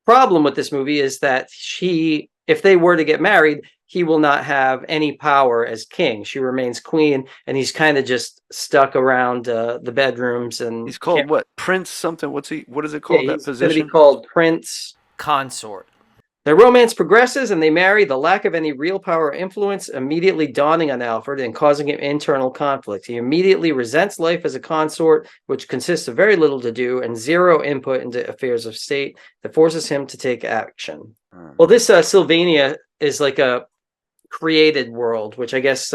problem with this movie is that if they were to get married, he will not have any power as king. She remains queen, and he's kind of just stuck around the bedrooms. And he's called what? Prince something? What is it called? That position? He's going to be called Prince Consort. Their romance progresses and they marry, the lack of any real power or influence immediately dawning on Alfred and causing him internal conflict. He immediately resents life as a consort, which consists of very little to do and zero input into affairs of state that forces him to take action. Well, this Sylvania is like a created world, which I guess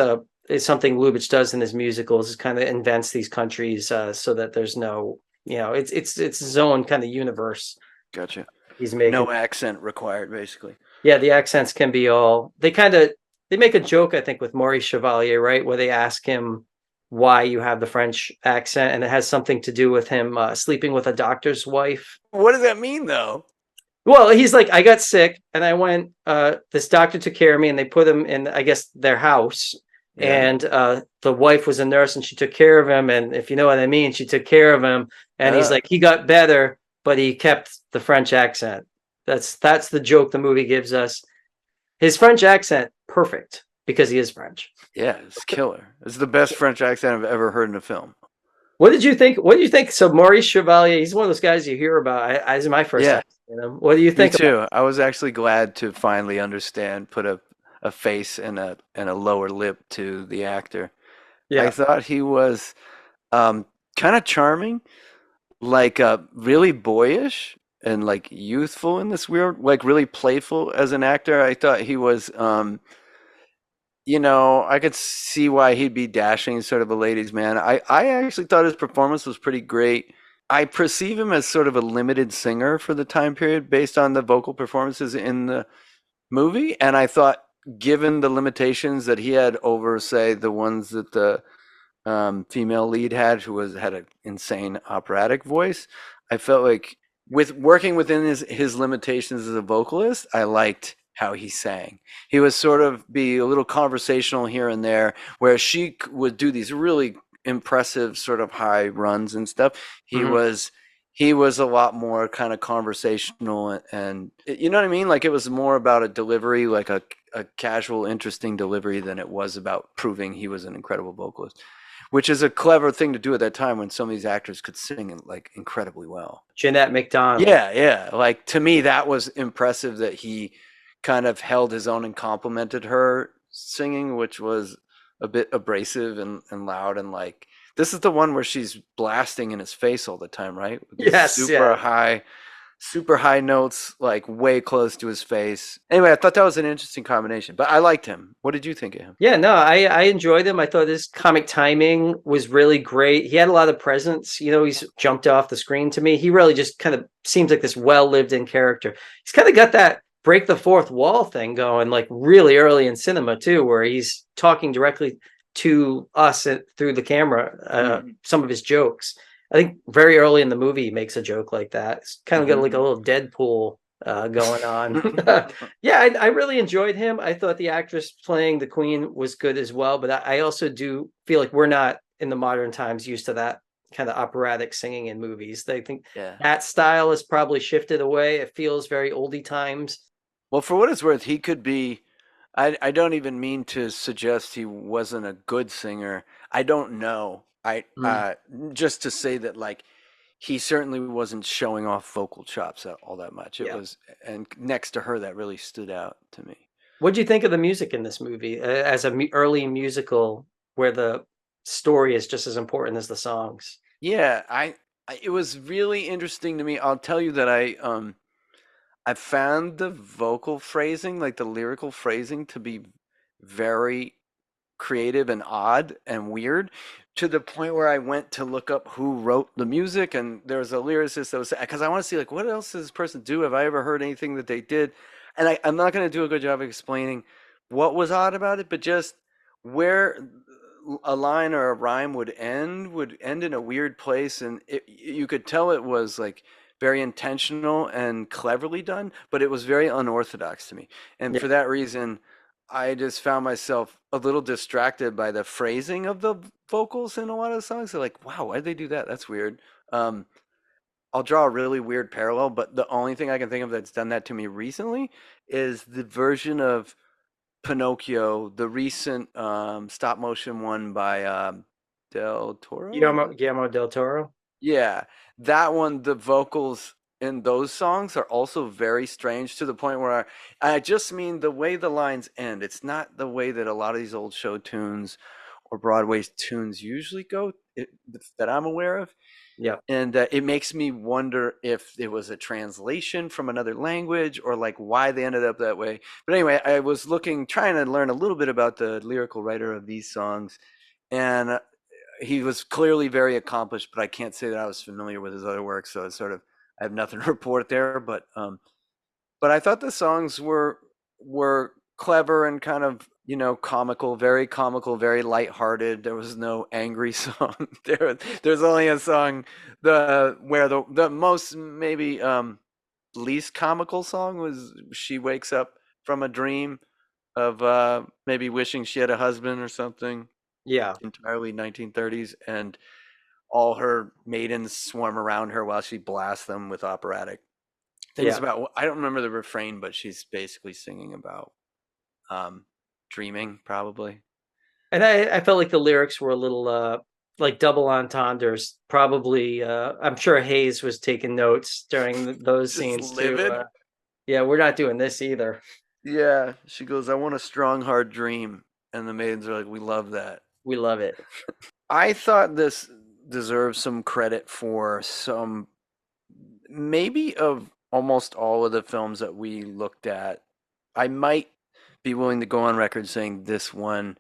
is something Lubitsch does in his musicals, is kind of invents these countries so that there's no, it's his own kind of universe. Gotcha. He's making no accent required, basically. Yeah, the accents can be all. They make a joke, I think, with Maurice Chevalier, right, where they ask him why you have the French accent, and it has something to do with him sleeping with a doctor's wife. What does that mean, though? Well, he's like, I got sick, and I went. This doctor took care of me, and they put him in, I guess, their house. Yeah. And the wife was a nurse, and she took care of him. And if you know what I mean, she took care of him. And he's like, he got better, but he kept the French accent. That's the joke the movie gives us. His French accent, perfect, because he is French. Yeah, it's killer. It's the best French accent I've ever heard in a film. What did you think? What do you think? So Maurice Chevalier, he's one of those guys you hear about. This is my first time seeing him. What do you think? Me too. I was actually glad to finally understand, put a face and a lower lip to the actor. Yeah. I thought he was kind of charming, like really boyish and like youthful in this weird, like really playful as an actor. I thought he was, I could see why he'd be dashing, sort of a ladies' man. I actually thought his performance was pretty great. I perceive him as sort of a limited singer for the time period based on the vocal performances in the movie. And I thought, given the limitations that he had over, say, the ones that the female lead had, who had an insane operatic voice, I felt like with working within his limitations as a vocalist, I liked how he sang. He was sort of be a little conversational here and there, where she would do these really impressive sort of high runs and stuff. He Mhm. was he was a lot more kind of conversational, and you know what I mean? Like it was more about a delivery, like a casual, interesting delivery than it was about proving he was an incredible vocalist, which is a clever thing to do at that time when some of these actors could sing like incredibly well. Jeanette MacDonald. Yeah, yeah. Like to me, that was impressive that he kind of held his own and complimented her singing, which was a bit abrasive and loud and like this is the one where she's blasting in his face all the time, right? With these Yes, yeah. super high notes, like way close to his face. Anyway, I thought that was an interesting combination, but I liked him. What did you think of him? Yeah, no, I enjoyed him. I thought his comic timing was really great. He had a lot of presence. You know, he's jumped off the screen to me. He really just kind of seems like this well-lived-in character. He's kind of got that break the fourth wall thing going, like really early in cinema too, where he's talking directly to us through the camera. Some of his jokes. I think very early in the movie he makes a joke like that. It's kind of got like a little Deadpool going on. Yeah, I really enjoyed him. I thought the actress playing the queen was good as well, but I also do feel like we're not in the modern times used to that kind of operatic singing in movies. They think Yeah. that style has probably shifted away. It feels very oldie times. Well, for what it's worth, he could be. I don't even mean to suggest he wasn't a good singer. I don't know. Mm, Just to say that like he certainly wasn't showing off vocal chops all that much. It yeah. was, and next to her, that really stood out to me. What do you think of the music in this movie as a early musical where the story is just as important as the songs? Yeah, it was really interesting to me. I'll tell you that I found the vocal phrasing, like the lyrical phrasing, to be very creative and odd and weird, to the point where I went to look up who wrote the music, and there was a lyricist that was, because I want to see like what else does this person do? Have I ever heard anything that they did? And I'm not going to do a good job of explaining what was odd about it, but just where a line or a rhyme would end in a weird place, and you could tell it was like very intentional and cleverly done, but it was very unorthodox to me. And Yeah. for that reason, I just found myself a little distracted by the phrasing of the vocals in a lot of the songs. They're like, wow, why'd they do that? That's weird. I'll draw a really weird parallel, but the only thing I can think of that's done that to me recently is the version of Pinocchio, the recent stop motion one by Del Toro. Guillermo del Toro. Yeah, that one, the vocals in those songs are also very strange, to the point where I just mean the way the lines end. It's not the way that a lot of these old show tunes or Broadway tunes usually go, that I'm aware of. Yeah. And it makes me wonder if it was a translation from another language, or like why they ended up that way. But anyway, I was trying to learn a little bit about the lyrical writer of these songs, and he was clearly very accomplished, but I can't say that I was familiar with his other work, so it's sort of, I have nothing to report there. But I thought the songs were clever and kind of, comical, very lighthearted. There was no angry song. There's only a song, where the most maybe least comical song was "She Wakes Up from a Dream" of maybe wishing she had a husband or something, Yeah. entirely 1930s, and all her maidens swarm around her while she blasts them with operatic things Yeah. about, I don't remember the refrain, but she's basically singing about dreaming, probably. And I felt like the lyrics were a little like double entendres. Probably I'm sure Hayes was taking notes during those Just scenes too. livid. Yeah, we're not doing this either. Yeah, she goes, "I want a strong, hard dream," and the maidens are like, "We love that." We love it. I thought this deserves some credit for some, maybe of almost all of the films that we looked at. I might be willing to go on record saying this one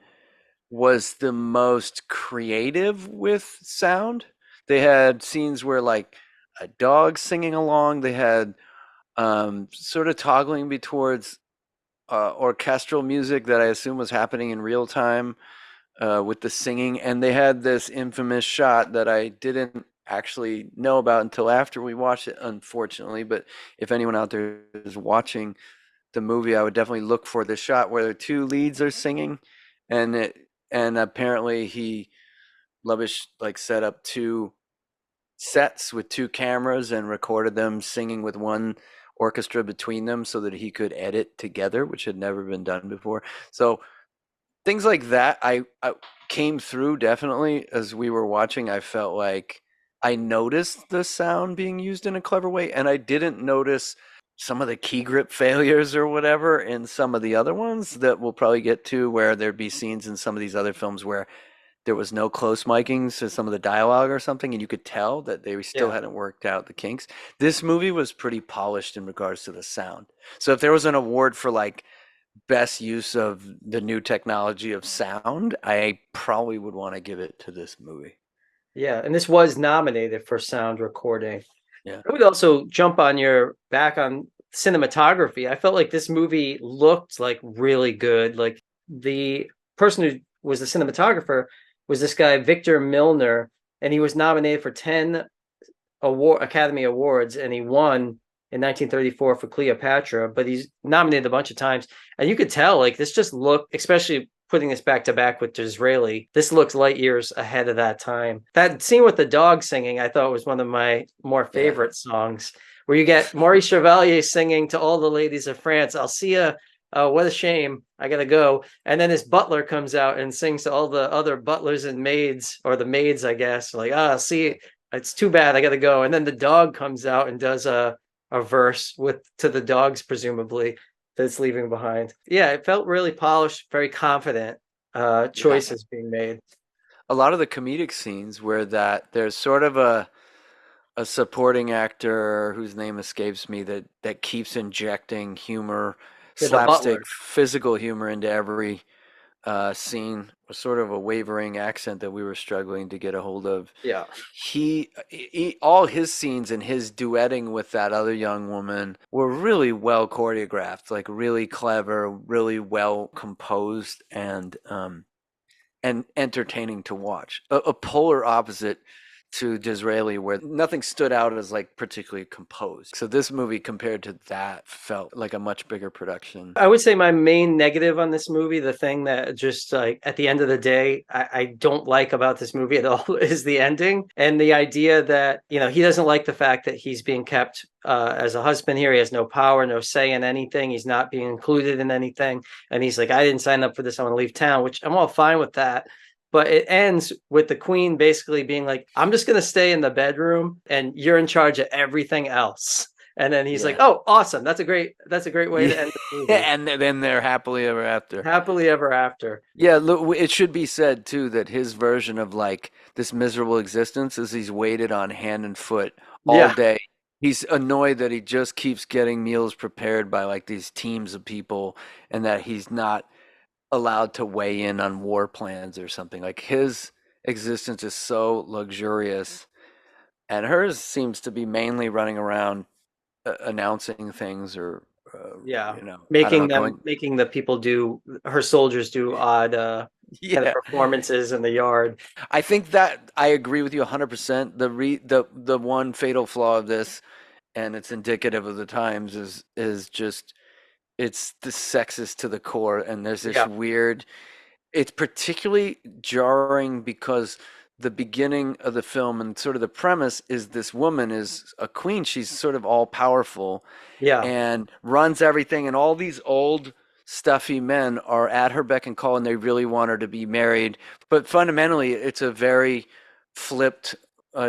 was the most creative with sound. They had scenes where like a dog singing along. They had sort of toggling be towards orchestral music that I assume was happening in real time with the singing. And they had this infamous shot that I didn't actually know about until after we watched it, unfortunately. But if anyone out there is watching the movie, I would definitely look for the shot where the two leads are singing, and apparently Lubbock like set up two sets with two cameras and recorded them singing with one orchestra between them so that he could edit together, which had never been done before. So things like that I came through definitely as we were watching. I felt like I noticed the sound being used in a clever way, and I didn't notice some of the key grip failures or whatever in some of the other ones that we'll probably get to, where there'd be scenes in some of these other films where there was no close micings to some of the dialogue or something, and you could tell that they still hadn't worked out the kinks. This movie was pretty polished in regards to the sound. So if there was an award for like best use of the new technology of sound, I probably would want to give it to this movie. Yeah, and this was nominated for sound recording. Yeah. I would also jump on your back on cinematography. I felt like this movie looked like really good. Like the person who was the cinematographer was this guy, Victor Milner, and he was nominated for 10 Academy Awards, and he won in 1934 for Cleopatra, but he's nominated a bunch of times. And you could tell, like, this just looked, especially putting this back to back with Disraeli, this looks light years ahead of that time. That scene with the dog singing, I thought was one of my more favorite songs, where you get Maurice Chevalier singing to all the ladies of France, "I'll see you. What a shame. I gotta go." And then his butler comes out and sings to all the other butlers and maids, or the maids, I guess, like, see, it's too bad. I gotta go. And then the dog comes out and does a verse to the dogs, presumably, that's leaving behind. Yeah, it felt really polished, very confident choices being made. A lot of the comedic scenes where there's sort of a supporting actor whose name escapes me that keeps injecting humor, slapstick, physical humor into every scene, was sort of a wavering accent that we were struggling to get a hold of. Yeah. He all his scenes and his duetting with that other young woman were really well choreographed, like really clever, really well composed, and entertaining to watch. A polar opposite to Disraeli, where nothing stood out as like particularly composed. So this movie, compared to that, felt like a much bigger production. I would say my main negative on this movie, the thing that just like at the end of the day, I don't like about this movie at all, is the ending, and the idea that, you know, he doesn't like the fact that he's being kept as a husband here. He has no power, no say in anything. He's not being included in anything. And he's like, I didn't sign up for this. I want to leave town, which I'm all fine with that. But it ends with the queen basically being like, I'm just going to stay in the bedroom and you're in charge of everything else. And then he's like, oh, awesome. That's a great way to end the movie. And then they're happily ever after. Happily ever after. Yeah, look, it should be said, too, that his version of like this miserable existence is he's waited on hand and foot all day. He's annoyed that he just keeps getting meals prepared by like these teams of people, and that he's not allowed to weigh in on war plans or something. Like his existence is so luxurious, and hers seems to be mainly running around announcing things, or you know, making the people her soldiers do odd kind of performances in the yard. I think that I agree with you 100%. The one fatal flaw of this, and it's indicative of the times, is just it's the sexist to the core, and there's this weird. It's particularly jarring because the beginning of the film and sort of the premise is this woman is a queen. She's sort of all powerful, and runs everything, and all these old stuffy men are at her beck and call, and they really want her to be married. But fundamentally, it's a very flipped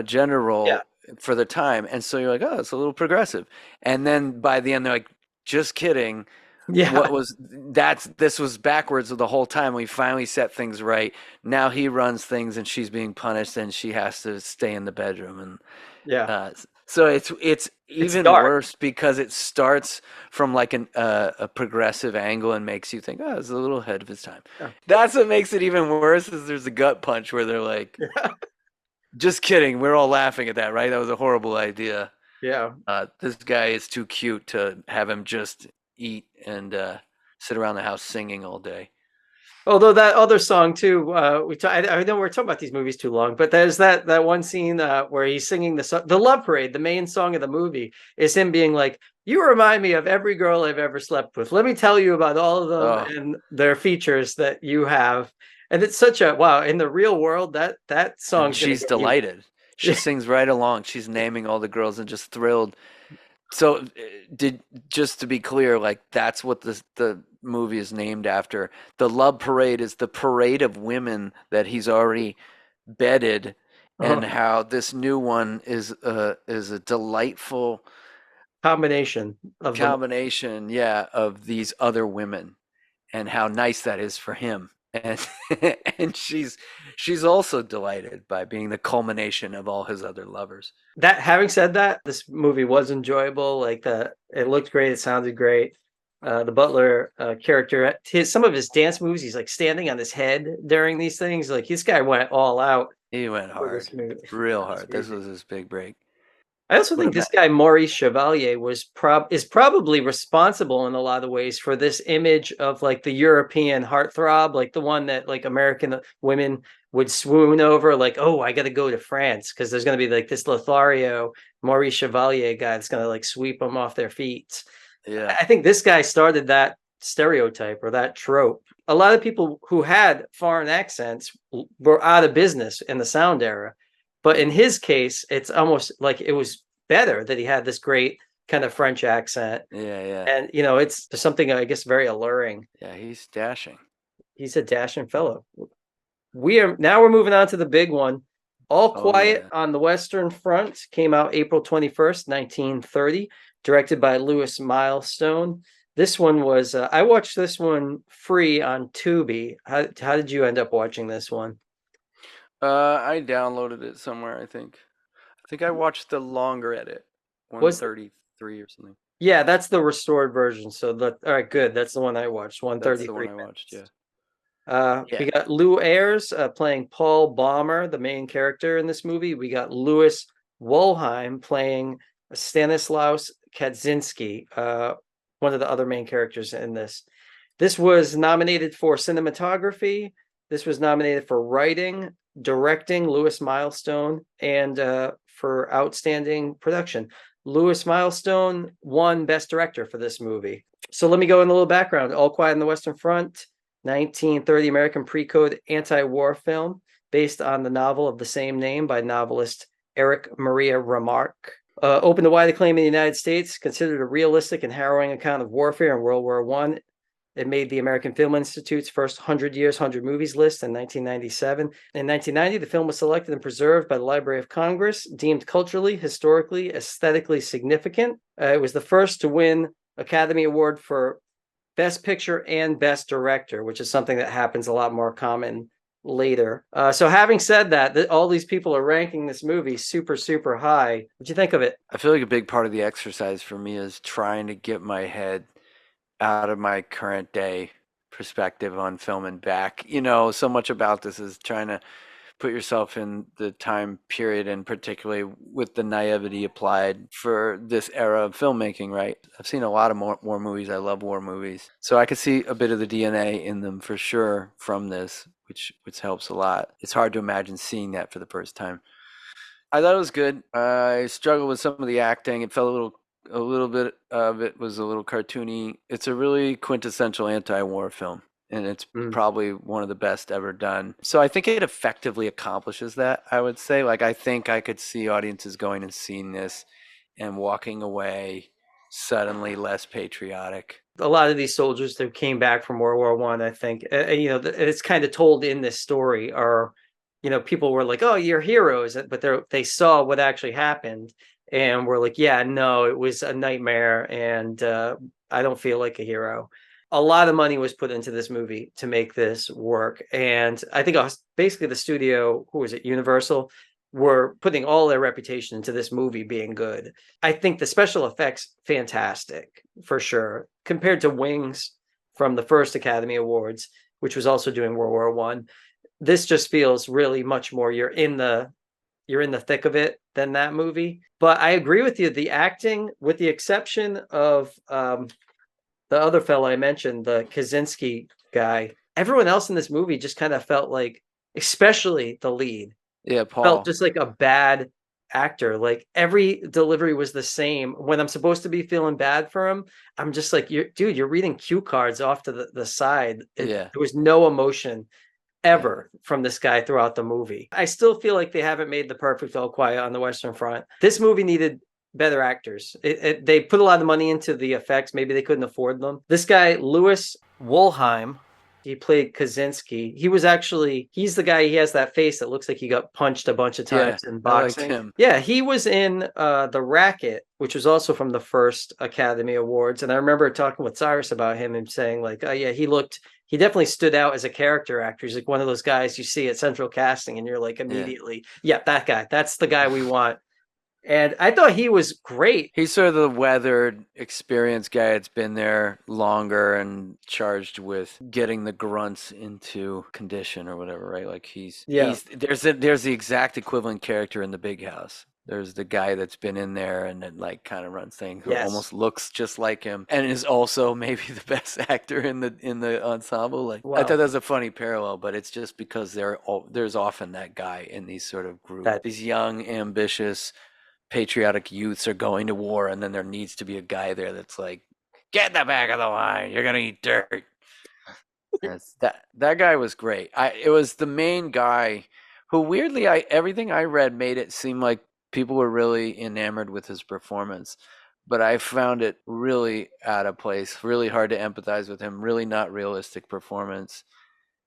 gender role for the time, and so you're like, oh, it's a little progressive. And then by the end, they're like, just kidding. This was backwards the whole time. We finally set things right. Now he runs things and she's being punished, and she has to stay in the bedroom. And so it's even worse because it starts from like a progressive angle and makes you think, oh, it's a little ahead of his time. That's what makes it even worse, is there's a gut punch where they're like, just kidding. We're all laughing at that, right? That was a horrible idea. This guy is too cute to have him just eat and sit around the house singing all day. Although that other song too, I know we're talking about these movies too long, but there's that one scene where he's singing the Love Parade. The main song of the movie is him being like, You remind me of every girl I've ever slept with. Let me tell you about all of them Oh, and their features that you have. And it's such a wow. In the real world, that and song's gonna she's get you. delighted. She sings right along. She's naming all the girls and just thrilled. So, did just to be clear, like that's what the movie is named after. The Love Parade is the parade of women that he's already bedded, and Oh, how this new one is a delightful combination of them. combination, yeah, of these other women, and how nice that is for him. And and she's also delighted by being the culmination of all his other lovers. That having said that, this movie was enjoyable. Like it looked great. It sounded great. The Butler character, some of his dance moves, he's like standing on his head during these things. Like this guy went all out He went for this hard, movie. real That's hard. This crazy. was his big break. I also What think a this guy Maurice Chevalier is probably responsible in a lot of ways for this image of like the European heartthrob, like the one that like American women would swoon over, like, oh, I got to go to France because there's going to be like this Lothario Maurice Chevalier guy that's going to like sweep them off their feet. yeah. I think this guy started that stereotype or that trope. A lot of people who had foreign accents were out of business in the sound era. But in his case, it's almost like it was better that he had this great kind of French accent. Yeah, yeah. And, you know, it's something, I guess, very alluring. Yeah, he's dashing. He's a dashing fellow. We're moving on to the big one. All Oh Quiet yeah. on the Western Front came out April 21st, 1930, directed by Louis Milestone. This one was I watched this one free on Tubi. How did you end up watching this one? I downloaded it somewhere, I think. I think I watched the longer edit, Was 133 or something. Yeah, that's the restored version. So all right, good. That's the one I watched. That's the one 133 I watched, yeah. minutes. Yeah. We got Lou Ayres playing Paul Baumer, the main character in this movie. We got Louis Wolheim playing Stanislaus Kaczynski, one of the other main characters in this. This was nominated for cinematography. This was nominated for writing, directing, Louis Milestone, and for outstanding production. Louis Milestone won Best Director for this movie. So let me go in a little background. All Quiet on the Western Front, 1930 American pre-code anti-war film based on the novel of the same name by novelist Eric Maria Remarque. Opened to wide acclaim in the United States, considered a realistic and harrowing account of warfare in World War I. It made the American Film Institute's first 100 Years, 100 Movies list in 1997. In 1990, the film was selected and preserved by the Library of Congress, deemed culturally, historically, aesthetically significant. It was the first to win Academy Award for Best Picture and Best Director, which is something that happens a lot more common later. So having said that, all these people are ranking this movie super, super high. What'd you think of it? I feel like a big part of the exercise for me is trying to get my head out of my current day perspective on film and back. So much about this is trying to put yourself in the time period, and particularly with the naivety applied for this era of filmmaking, right? I've seen a lot of war movies. I love war movies. So I could see a bit of the DNA in them for sure from this, which helps a lot. It's hard to imagine seeing that for the first time. I thought it was good. I struggled with some of the acting. It felt a little bit of it was a little cartoony. It's a really quintessential anti-war film, and it's probably one of the best ever done. So I think it effectively accomplishes that, I would say. Like, I think I could see audiences going and seeing this and walking away suddenly less patriotic. A lot of these soldiers that came back from World War One, I think, it's kind of told in this story, are, people were like, "Oh, you're heroes," but they saw what actually happened, and were like, "Yeah, no, it was a nightmare, and I don't feel like a hero." A lot of money was put into this movie to make this work, and I think basically the studio, who was it, Universal, were putting all their reputation into this movie being good. I think the special effects, fantastic, for sure. Compared to Wings from the first Academy Awards, which was also doing World War One, this just feels really much more you're in the thick of it than that movie. But I agree with you. The acting, with the exception of the other fellow I mentioned, the Kaczynski guy, everyone else in this movie just kind of felt like, especially the lead, Yeah, felt Paul. just like a bad actor. Like every delivery was the same. When I'm supposed to be feeling bad for him, I'm just like, you're reading cue cards off to the side. Yeah. There was no emotion ever from this guy throughout the movie. I still feel like they haven't made the perfect All Quiet on the Western Front. This movie needed better actors. They put a lot of money into the effects. Maybe they couldn't afford them. This guy, Louis Woolheim, he played Kaczynski. He's the guy, he has that face that looks like he got punched a bunch of times in I liked boxing. him. Yeah, he was in The Racket, which was also from the first Academy Awards. And I remember talking with Cyrus about him and saying like, oh yeah, he definitely stood out as a character actor. He's like one of those guys you see at Central Casting and you're like immediately, yeah, that guy. That's the guy we want. And I thought he was great. He's sort of the weathered, experienced guy that's been there longer and charged with getting the grunts into condition or whatever, right? Like there's the exact equivalent character in The Big House. There's the guy that's been in there and then like kind of runs things who almost looks just like him and is also maybe the best actor in the ensemble. Like I thought that was a funny parallel, but it's just because there's often that guy in these sort of groups. These young, ambitious, patriotic youths are going to war, and then there needs to be a guy there that's like, get in the back of the line, you're gonna eat dirt. that guy was great. It was the main guy who weirdly everything I read made it seem like people were really enamored with his performance, but I found it really out of place, really hard to empathize with him, really not realistic performance.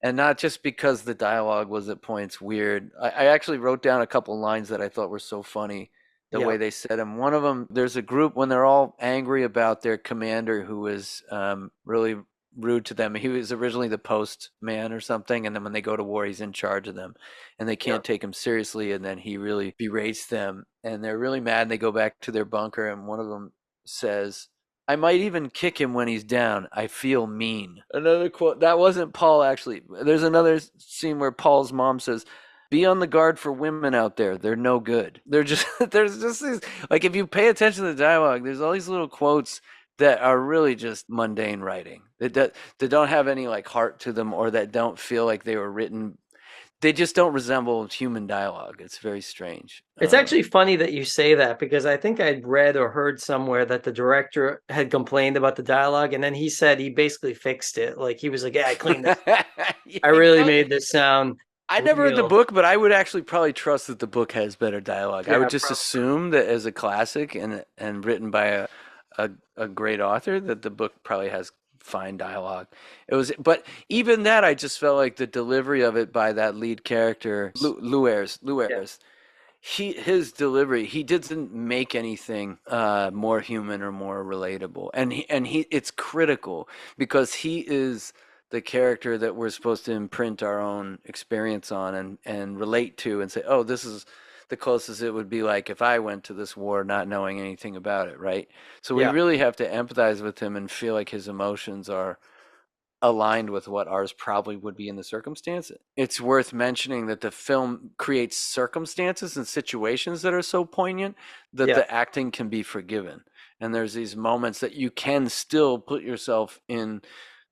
And not just because the dialogue was at points weird. I actually wrote down a couple lines that I thought were so funny, the way they said them. One of them, there's a group when they're all angry about their commander who was really rude to them. He was originally the postman or something, and then when they go to war, he's in charge of them, and they can't take him seriously, and then he really berates them, and they're really mad, and they go back to their bunker, and one of them says, I might even kick him when he's down. I feel mean. Another quote. That wasn't Paul, actually. There's another scene where Paul's mom says, be on the guard for women out there. They're no good. There's just these, like, if you pay attention to the dialogue, there's all these little quotes that are really just mundane writing. That don't have any, like, heart to them, or that don't feel like they were written. They just don't resemble human dialogue. It's very strange. It's actually funny that you say that, because I think I'd read or heard somewhere that the director had complained about the dialogue, and then he said he basically fixed it. Like he was like, yeah, I cleaned this. I really made this sound. I never read the book, but I would actually probably trust that the book has better dialogue. I would just assume that as a classic and written by a great author, that the book probably has fine dialogue. But even that, I just felt like the delivery of it by that lead character, Luers. His delivery, he didn't make anything more human or more relatable, and it's critical because he is the character that we're supposed to imprint our own experience on and relate to and say, oh, this is the closest it would be like if I went to this war not knowing anything about it, right? So we really have to empathize with him and feel like his emotions are aligned with what ours probably would be in the circumstance. It's worth mentioning that the film creates circumstances and situations that are so poignant that the acting can be forgiven. And there's these moments that you can still put yourself in.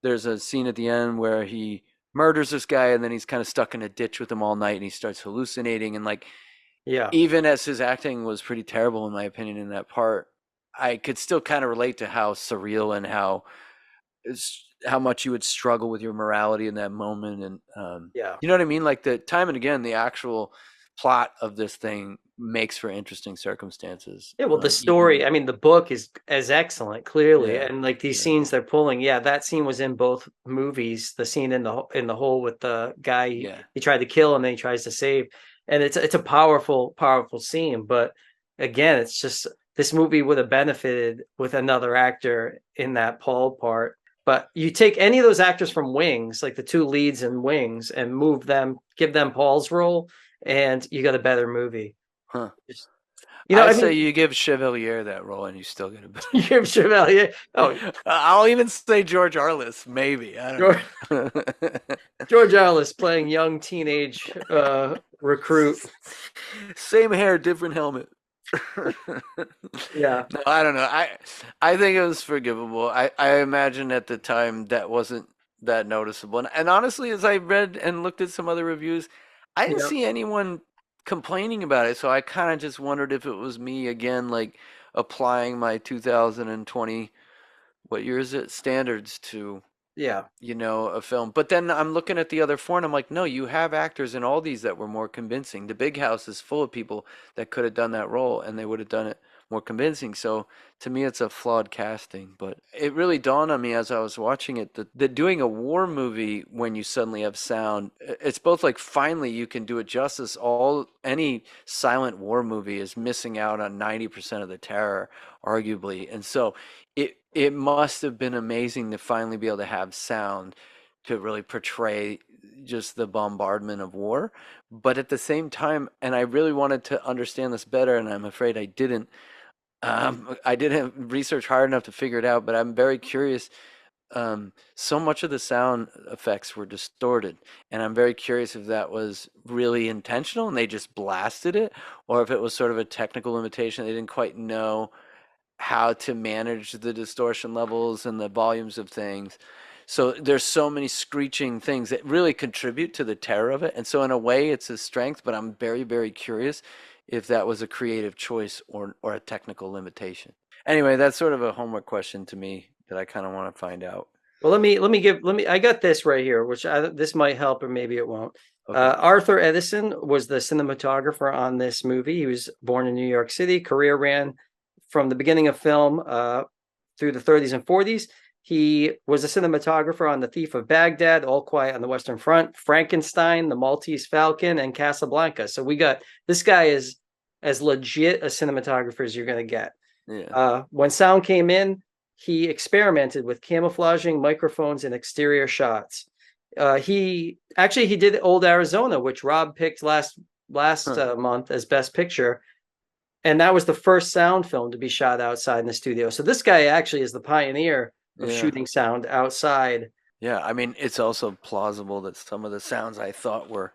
There's a scene at the end where he murders this guy and then he's kind of stuck in a ditch with him all night and he starts hallucinating. And like, even as his acting was pretty terrible, in my opinion, in that part, I could still kind of relate to how surreal and how much you would struggle with your morality in that moment. And you know what I mean? Like, the time and again, the actual plot of this thing makes for interesting circumstances. Yeah, well, the story, I mean, the book is excellent, clearly. And like these scenes they're pulling, that scene was in both movies. The scene in the hole with the guy he tried to kill and then he tries to save. And it's a powerful scene. But again, it's just, this movie would have benefited with another actor in that Paul part. But you take any of those actors from Wings, like the two leads in Wings, and move them, give them Paul's role, and you got a better movie. I say you give Chevalier that role and you still get a better. You give Chevalier. Oh, I'll even say George Arliss, maybe. I don't know. George Arliss playing young teenage recruit. Same hair, different helmet. No, I don't know. I think it was forgivable. I imagine at the time that wasn't that noticeable. And honestly, as I read and looked at some other reviews, I didn't see anyone complaining about it, so I kind of just wondered if it was me again, like applying my 2020, what year is it, standards to, Yeah. a film. But then I'm looking at the other four and I'm like, no, you have actors in all these that were more convincing. The Big House is full of people that could have done that role and they would have done it more convincing. So to me, it's a flawed casting. But it really dawned on me as I was watching it that doing a war movie when you suddenly have sound, it's both like finally you can do it justice. Any silent war movie is missing out on 90% of the terror, arguably. And so it must have been amazing to finally be able to have sound to really portray just the bombardment of war. But at the same time, and I really wanted to understand this better, and I'm afraid I didn't. I didn't research hard enough to figure it out, but I'm very curious. So much of the sound effects were distorted, and I'm very curious if that was really intentional and they just blasted it, or if it was sort of a technical limitation. They didn't quite know how to manage the distortion levels and the volumes of things. So there's so many screeching things that really contribute to the terror of it. And so in a way it's a strength, but I'm very, very curious if that was a creative choice or a technical limitation. Anyway, that's sort of a homework question to me that I kind of want to find out. Well, I got this right here, which this might help or maybe it won't. Okay. Arthur Edison was the cinematographer on this movie. He was born in New York City. Career ran from the beginning of film through the 30s and 40s. He was a cinematographer on The Thief of Baghdad, All Quiet on the Western Front, Frankenstein, The Maltese Falcon, and Casablanca. So we got this guy is as legit a cinematographer as you're going to get. Yeah. When sound came in, he experimented with camouflaging microphones and exterior shots. He did Old Arizona, which Rob picked last month as Best Picture. And that was the first sound film to be shot outside in the studio. So this guy actually is the pioneer of shooting sound outside. Yeah, I mean, it's also plausible that some of the sounds I thought were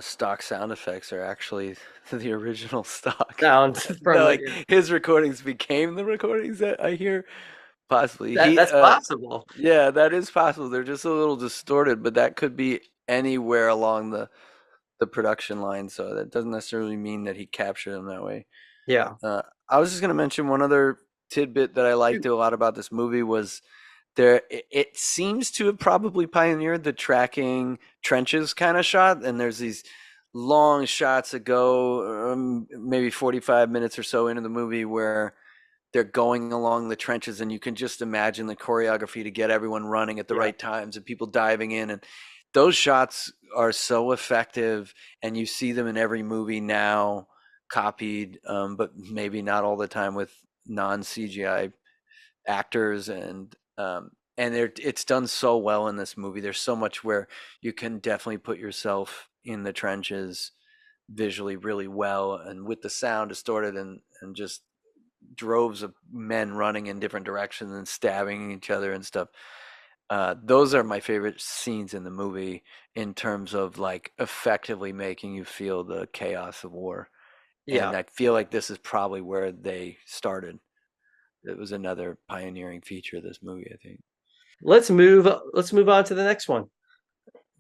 stock sound effects are actually the original stock Sound from like his recordings became the recordings that I hear. Possibly that's possible. Yeah, that is possible. They're just a little distorted, but that could be anywhere along the production line, so that doesn't necessarily mean that he captured them that way. Yeah. I was just going to mention one other tidbit that I liked a lot about this movie was it seems to have probably pioneered the tracking trenches kind of shot, and there's these long shots that go maybe 45 minutes or so into the movie where they're going along the trenches, and you can just imagine the choreography to get everyone running at the right times and people diving in, and those shots are so effective, and you see them in every movie now copied, but maybe not all the time with non-CGI actors, and it's done so well in this movie. There's so much where you can definitely put yourself in the trenches visually really well, and with the sound distorted and just droves of men running in different directions and stabbing each other and stuff. Those are my favorite scenes in the movie in terms of like effectively making you feel the chaos of war. Yeah. And I feel like this is probably where they started. It was another pioneering feature of this movie, I think. Let's move on to the next one.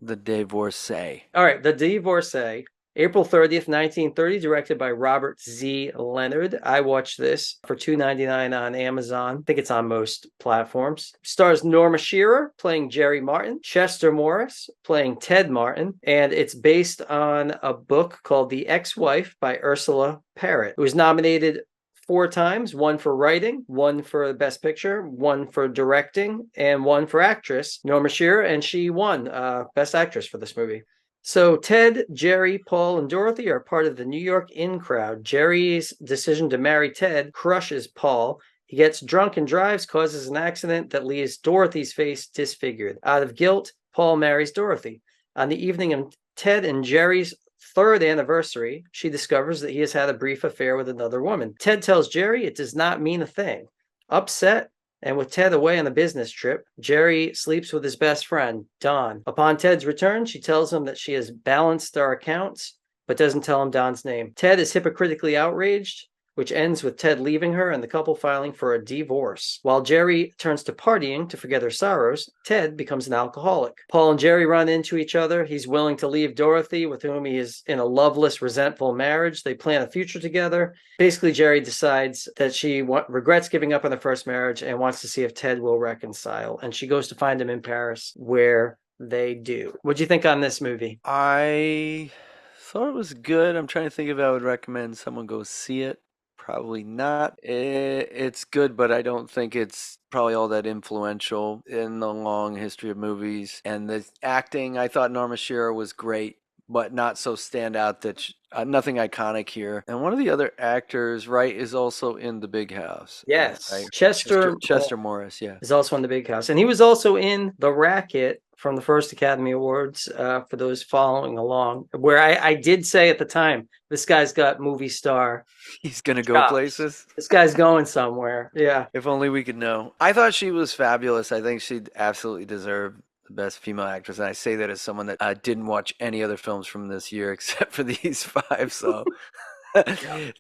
The Divorcee. All right, The Divorcee, April 30th, 1930, directed by Robert Z. Leonard. I watched this for $2.99 on Amazon. I think it's on most platforms. Stars Norma Shearer playing Jerry Martin, Chester Morris playing Ted Martin, and it's based on a book called The Ex-Wife by Ursula Parrott. It was nominated 4 times, 1 for writing, 1 for Best Picture, 1 for directing, and 1 for actress, Norma Shearer, and she won Best Actress for this movie. So Ted, Jerry, Paul, and Dorothy are part of the New York in crowd. Jerry's decision to marry Ted crushes Paul. He gets drunk and drives, causes an accident that leaves Dorothy's face disfigured. Out of guilt, Paul marries Dorothy. On the evening of Ted and Jerry's 3rd anniversary, she discovers that he has had a brief affair with another woman. Ted tells Jerry it does not mean a thing. Upset, and with Ted away on a business trip, Jerry sleeps with his best friend, Don. Upon Ted's return, she tells him that she has balanced our accounts, but doesn't tell him Don's name. Ted is hypocritically outraged. which ends with Ted leaving her and the couple filing for a divorce. While Jerry turns to partying to forget her sorrows, Ted becomes an alcoholic. Paul and Jerry run into each other. He's willing to leave Dorothy, with whom he is in a loveless, resentful marriage. They plan a future together. Basically, Jerry decides that she regrets giving up on their first marriage and wants to see if Ted will reconcile. And she goes to find him in Paris, where they do. What'd you think on this movie? I thought it was good. I'm trying to think if I would recommend someone go see it. Probably not. It's good, but I don't think it's probably all that influential in the long history of movies. And the acting, I thought Norma Shearer was great, but not so standout that nothing iconic here. And one of the other actors, right, is also in The Big House. Yes. Right? Chester Morris, yeah. is also in The Big House. And he was also in The Racket from the first Academy Awards, for those following along, where I did say at the time, this guy's got movie star. He's going to go chops. places. This guy's going somewhere. Yeah. If only we could know. I thought she was fabulous. I think she absolutely deserved the best female actress. And I say that as someone that didn't watch any other films from this year except for these 5. So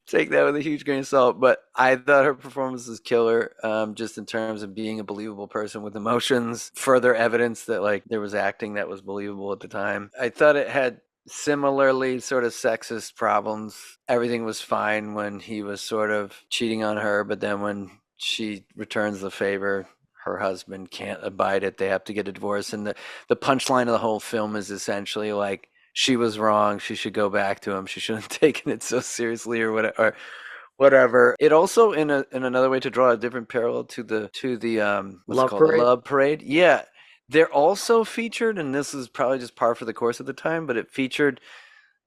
take that with a huge grain of salt. But I thought her performance was killer, just in terms of being a believable person with emotions. Further evidence that like there was acting that was believable at the time. I thought it had similarly sort of sexist problems. Everything was fine when he was sort of cheating on her, but then when she returns the favor, her husband can't abide it. They have to get a divorce. And the punchline of the whole film is essentially like, she was wrong. She should go back to him. She shouldn't have taken it so seriously or whatever. It also, in another way to draw a different parallel to the what's it called? The Love Parade. Yeah. They're also featured, and this is probably just par for the course at the time, but it featured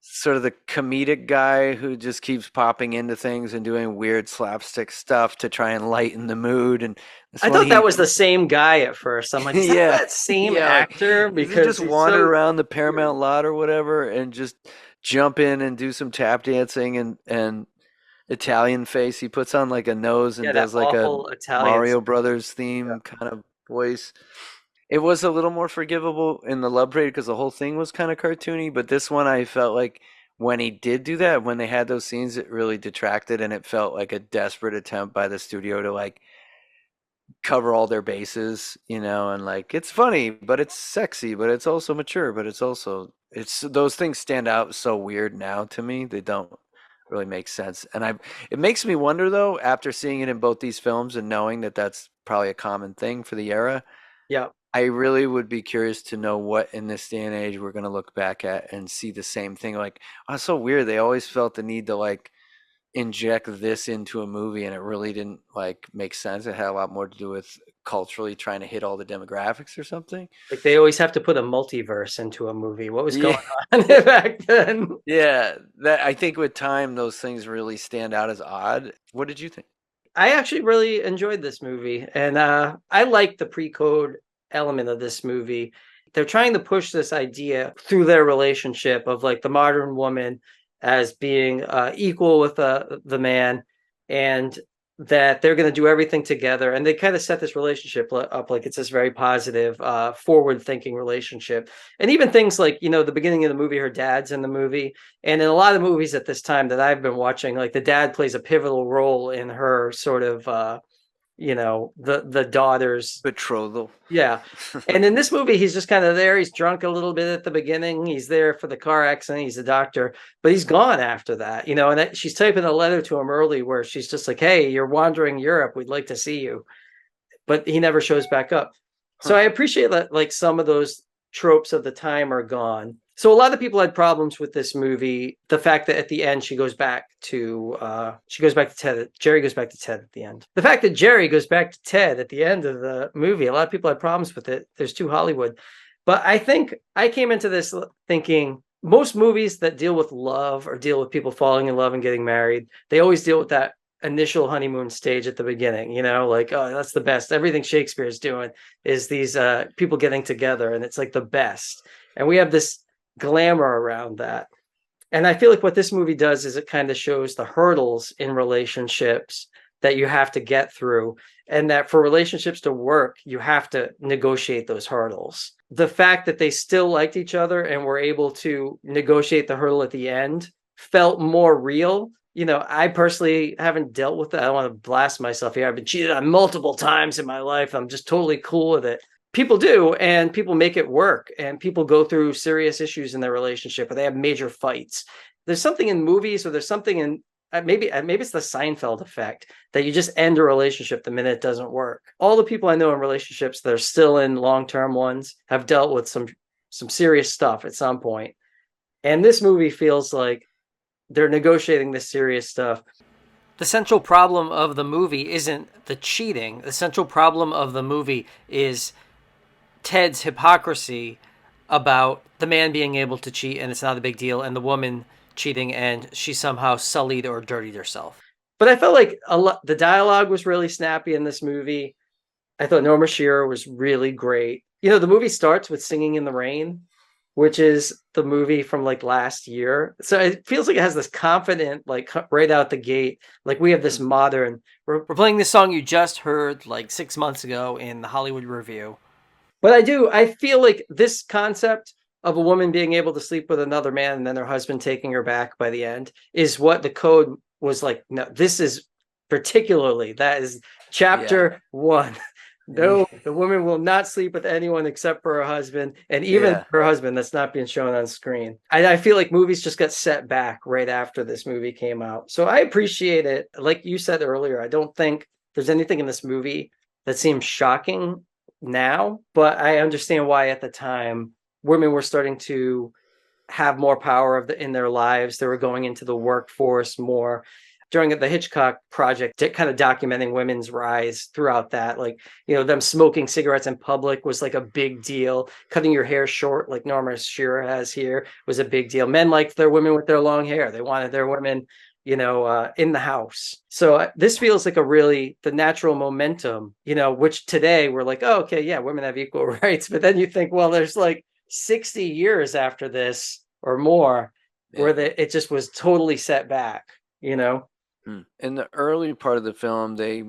sort of the comedic guy who just keeps popping into things and doing weird slapstick stuff to try and lighten the mood. And I thought that was the same guy at first. I'm like, is yeah, that same actor? Because just wander around the Paramount lot or whatever and just jump in and do some tap dancing and Italian face. He puts on like a nose and does like a Mario Brothers theme kind of voice. It was a little more forgivable in the Love Parade because the whole thing was kind of cartoony, but this one I felt like when he did do that, when they had those scenes, it really detracted, and it felt like a desperate attempt by the studio to like cover all their bases, and like it's funny, but it's sexy, but it's also mature, but it's those things stand out so weird now to me. They don't really make sense. And it makes me wonder though, after seeing it in both these films and knowing that that's probably a common thing for the era. Yeah. I really would be curious to know what in this day and age we're going to look back at and see the same thing. Like, oh, it's so weird. They always felt the need to like inject this into a movie, and it really didn't like make sense. It had a lot more to do with culturally trying to hit all the demographics or something. Like they always have to put a multiverse into a movie. What was going on back then? Yeah, that I think with time those things really stand out as odd. What did you think? I actually really enjoyed this movie, and I like the pre-code element of this movie. They're trying to push this idea through their relationship of like the modern woman as being equal with the man, and that they're going to do everything together. And they kind of set this relationship up like it's this very positive, forward-thinking relationship. And even things like, the beginning of the movie, her dad's in the movie. And in a lot of movies at this time that I've been watching, like the dad plays a pivotal role in her sort of the daughter's betrothal. Yeah. And in this movie, he's just kind of there. He's drunk a little bit at the beginning. He's there for the car accident. He's a doctor, but he's gone after that, and she's typing a letter to him early where she's just like, hey, you're wandering Europe. We'd like to see you. But he never shows back up. So I appreciate that, like some of those tropes of the time are gone. So a lot of people had problems with this movie. The fact that at the end she goes back to Ted. Jerry goes back to Ted at the end. The fact that Jerry goes back to Ted at the end of the movie, a lot of people had problems with it. There's too Hollywood. But I think I came into this thinking most movies that deal with love or deal with people falling in love and getting married, they always deal with that initial honeymoon stage at the beginning, like, oh, that's the best. Everything Shakespeare is doing is these people getting together, and it's like the best. And we have this glamour around that. And I feel like what this movie does is it kind of shows the hurdles in relationships that you have to get through, and that for relationships to work, you have to negotiate those hurdles. The fact that they still liked each other and were able to negotiate the hurdle at the end felt more real I personally haven't dealt with it. I don't want to blast myself here. I've been cheated on multiple times in my life. I'm just totally cool with it. People do, and people make it work, and people go through serious issues in their relationship, or they have major fights. There's something in movies, or there's something in maybe it's the Seinfeld effect that you just end a relationship the minute it doesn't work. All the people I know in relationships that are still in long-term ones have dealt with some serious stuff at some point. And this movie feels like they're negotiating this serious stuff. The central problem of the movie isn't the cheating. The central problem of the movie is Ted's hypocrisy about the man being able to cheat and it's not a big deal, and the woman cheating and she somehow sullied or dirtied herself. But I felt like the dialogue was really snappy in this movie. I thought Norma Shearer was really great. The movie starts with Singing in the Rain, which is the movie from like last year. So it feels like it has this confident, like right out the gate, like we have this modern. We're playing this song you just heard like 6 months ago in the Hollywood Review. But I feel like this concept of a woman being able to sleep with another man and then her husband taking her back by the end is what the code was like. No, this is particularly, that is chapter 1. No, the woman will not sleep with anyone except for her husband, and even her husband that's not being shown on screen. I feel like movies just got set back right after this movie came out. So I appreciate it. Like you said earlier, I don't think there's anything in this movie that seems shocking now, but I understand why at the time women were starting to have more power in their lives. They were going into the workforce more. During the Hitchcock project, kind of documenting women's rise throughout that, like, them smoking cigarettes in public was like a big deal. Cutting your hair short, like Norma Shearer has here, was a big deal. Men liked their women with their long hair. They wanted their women, in the house. So this feels like the natural momentum, which today we're like, oh, okay, yeah, women have equal rights. But then you think, well, there's like 60 years after this or more where it just was totally set back. In the early part of the film, they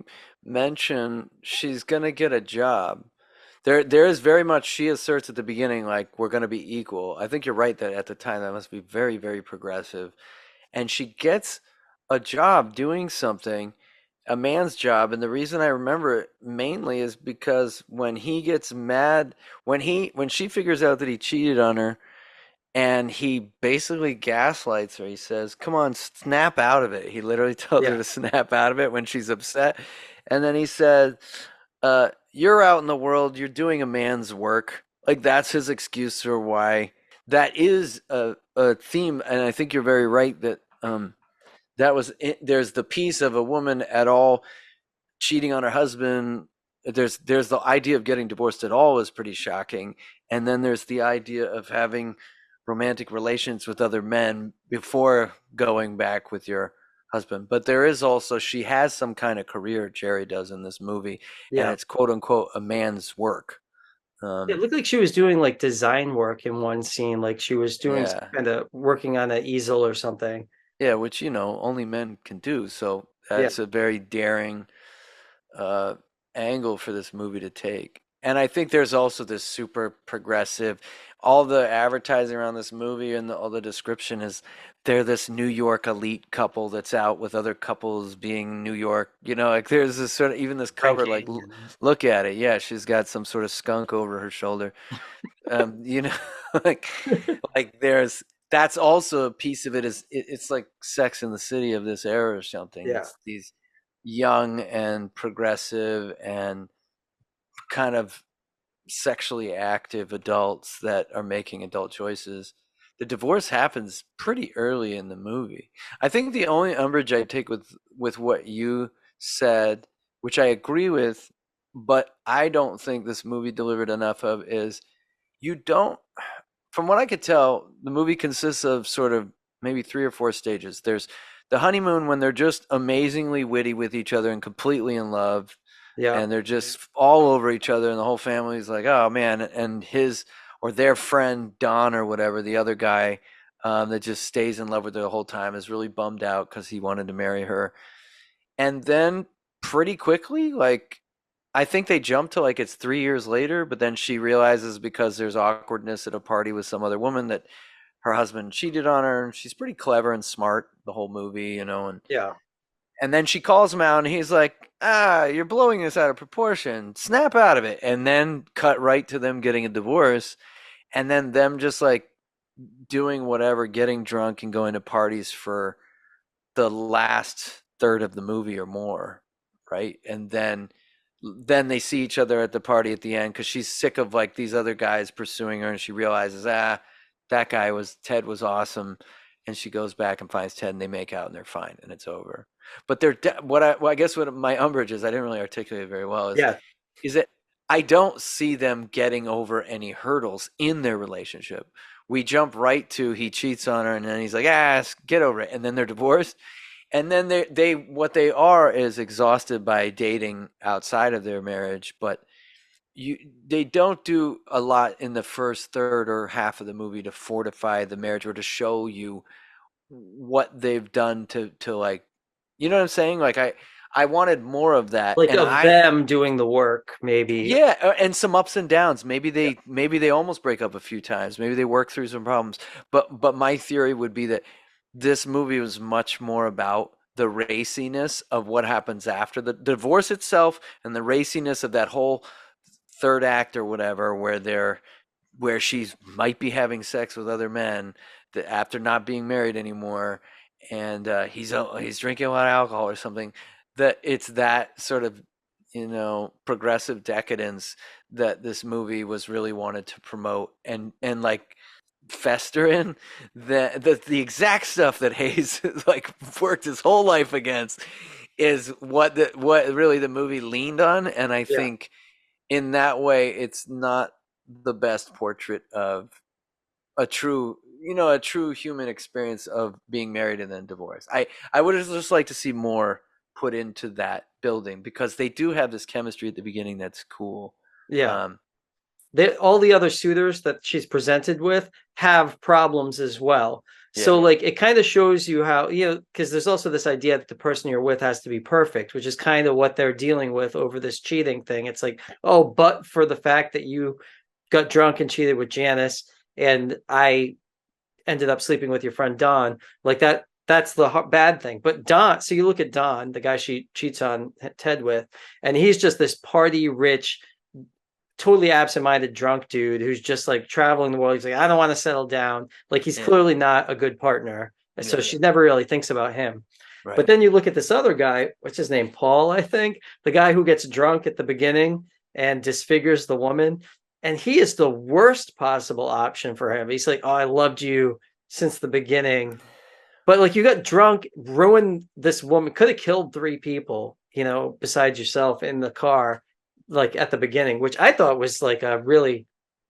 mention she's gonna get a job. There is very much, she asserts at the beginning, like, we're gonna be equal. I think you're right that at the time that must be very, very progressive. And she gets a job doing something, a man's job. And the reason I remember it mainly is because when he gets mad, when she figures out that he cheated on her, and he basically gaslights her. He says, "Come on, snap out of it." He literally tells her to snap out of it when she's upset. And then he said, "You're out in the world. You're doing a man's work." Like, that's his excuse for why. That is a theme, and I think you're very right that there's the piece of a woman at all cheating on her husband. There's the idea of getting divorced at all is pretty shocking, and then there's the idea of having romantic relations with other men before going back with your husband. But there is also, she has some kind of career, Jerry does in this movie, and it's quote unquote a man's work. It looked like she was doing like design work in one scene, like she was doing some kind of working on an easel or something. Yeah, which only men can do. So that's a very daring angle for this movie to take. And I think there's also this super progressive, all the advertising around this movie and all the description is they're this New York elite couple that's out with other couples being New York, like there's this sort of, even this cover, like, look at it. Yeah, she's got some sort of skunk over her shoulder. like, that's also a piece of it is it's like Sex in the City of this era or something. Yeah. It's these young and progressive and kind of sexually active adults that are making adult choices. The divorce happens pretty early in the movie. I think the only umbrage I take with what you said, which I agree with, but I don't think this movie delivered enough of, is from what I could tell, the movie consists of sort of maybe 3 or 4 stages. There's the honeymoon, when they're just amazingly witty with each other and completely in love. Yeah. And they're just all over each other, and the whole family's like, oh man. And his or their friend Don or whatever, the other guy that just stays in love with her the whole time, is really bummed out because he wanted to marry her. And then pretty quickly, like, I think they jump to like it's 3 years later, but then she realizes, because there's awkwardness at a party with some other woman, that her husband cheated on her, and she's pretty clever and smart the whole movie, Yeah. and then she calls him out, and he's like, you're blowing this out of proportion. Snap out of it. And then cut right to them getting a divorce, and then them just like doing whatever, getting drunk and going to parties for the last third of the movie or more, right? And then they see each other at the party at the end because she's sick of like these other guys pursuing her, and she realizes, Ted was awesome, and she goes back and finds Ted, and they make out, and they're fine, and it's over. But I guess what my umbrage is, I didn't really articulate it very well, is that I don't see them getting over any hurdles in their relationship. We jump right to he cheats on her, and then he's like, get over it, and then they're divorced. And then what they are is exhausted by dating outside of their marriage, but they don't do a lot in the first third or half of the movie to fortify the marriage or to show you what they've done to like, you know what I'm saying? Like I wanted more of that, Like and of them doing the work, maybe. yeah, and some ups and downs. Maybe they almost break up a few times. Maybe they work through some problems. But my theory would be that this movie was much more about the raciness of what happens after the divorce itself, and the raciness of that whole third act or whatever, where she might be having sex with other men after not being married anymore, and he's drinking a lot of alcohol or something. That it's that sort of progressive decadence that this movie was really wanted to promote and like fester in, the exact stuff that Hayes like worked his whole life against is what really the movie leaned on. And I think in that way it's not the best portrait of a true human experience of being married and then divorced. I would just like to see more put into that building, because they do have this chemistry at the beginning that's cool. Yeah. All the other suitors that she's presented with have problems as well. So like it kind of shows you how, because there's also this idea that the person you're with has to be perfect, which is kind of what they're dealing with over this cheating thing. It's like, oh, but for the fact that you got drunk and cheated with Janice, and I ended up sleeping with your friend Don, like that's the bad thing. But Don, so you look at Don, the guy she cheats on Ted with, and he's just this party rich, totally absent-minded drunk dude who's just like traveling the world. He's like, I don't want to settle down. Like he's clearly not a good partner. And so she never really thinks about him. Right. But then you look at this other guy, what's his name? Paul, I think, the guy who gets drunk at the beginning and disfigures the woman. And he is the worst possible option for him. He's like, oh, I loved you since the beginning. But like you got drunk, ruined this woman, could have killed 3 people, besides yourself in the car, like at the beginning, which I thought was like a really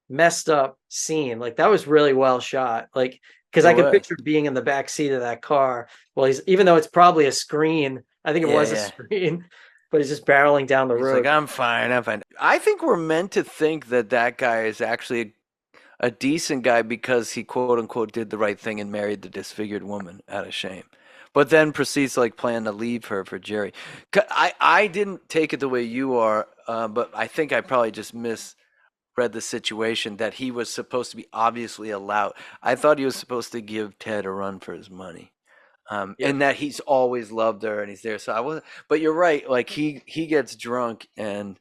messed up scene. Like that was really well shot. Like, because I could picture being in the back seat of that car. Well, even though it's probably a screen, I think it was a screen, but he's just barreling down the road. Like, I'm fine. I think we're meant to think that guy is actually a decent guy because he quote unquote did the right thing and married the disfigured woman out of shame, but then proceeds to like plan to leave her for Jerry. I didn't take it the way you are, but I think I probably just misread the situation, that he was supposed to be obviously allowed. I thought he was supposed to give Ted a run for his money, and that he's always loved her and he's there. So I wasn't, but you're right. Like he gets drunk and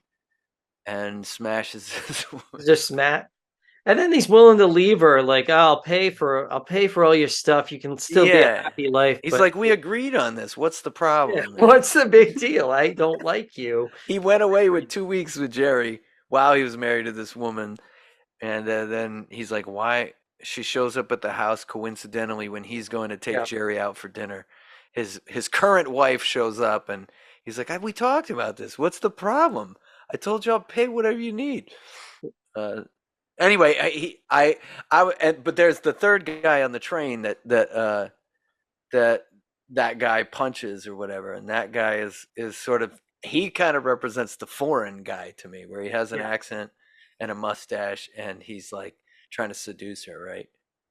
smashes just smash. And then he's willing to leave her, like, oh, I'll pay for all your stuff. You can still be a happy life. He's like, we agreed on this. What's the problem? What's the big deal? I don't like you. He went away with 2 weeks with Jerry while he was married to this woman. And then he's like, why? She shows up at the house coincidentally when he's going to take Jerry out for dinner. His current wife shows up and he's like, we talked about this. What's the problem? I told you I'll pay whatever you need. Anyway, but there's the third guy on the train that guy punches or whatever, and that guy is sort of, he kind of represents the foreign guy to me, where he has an accent and a mustache, and he's like trying to seduce her, right?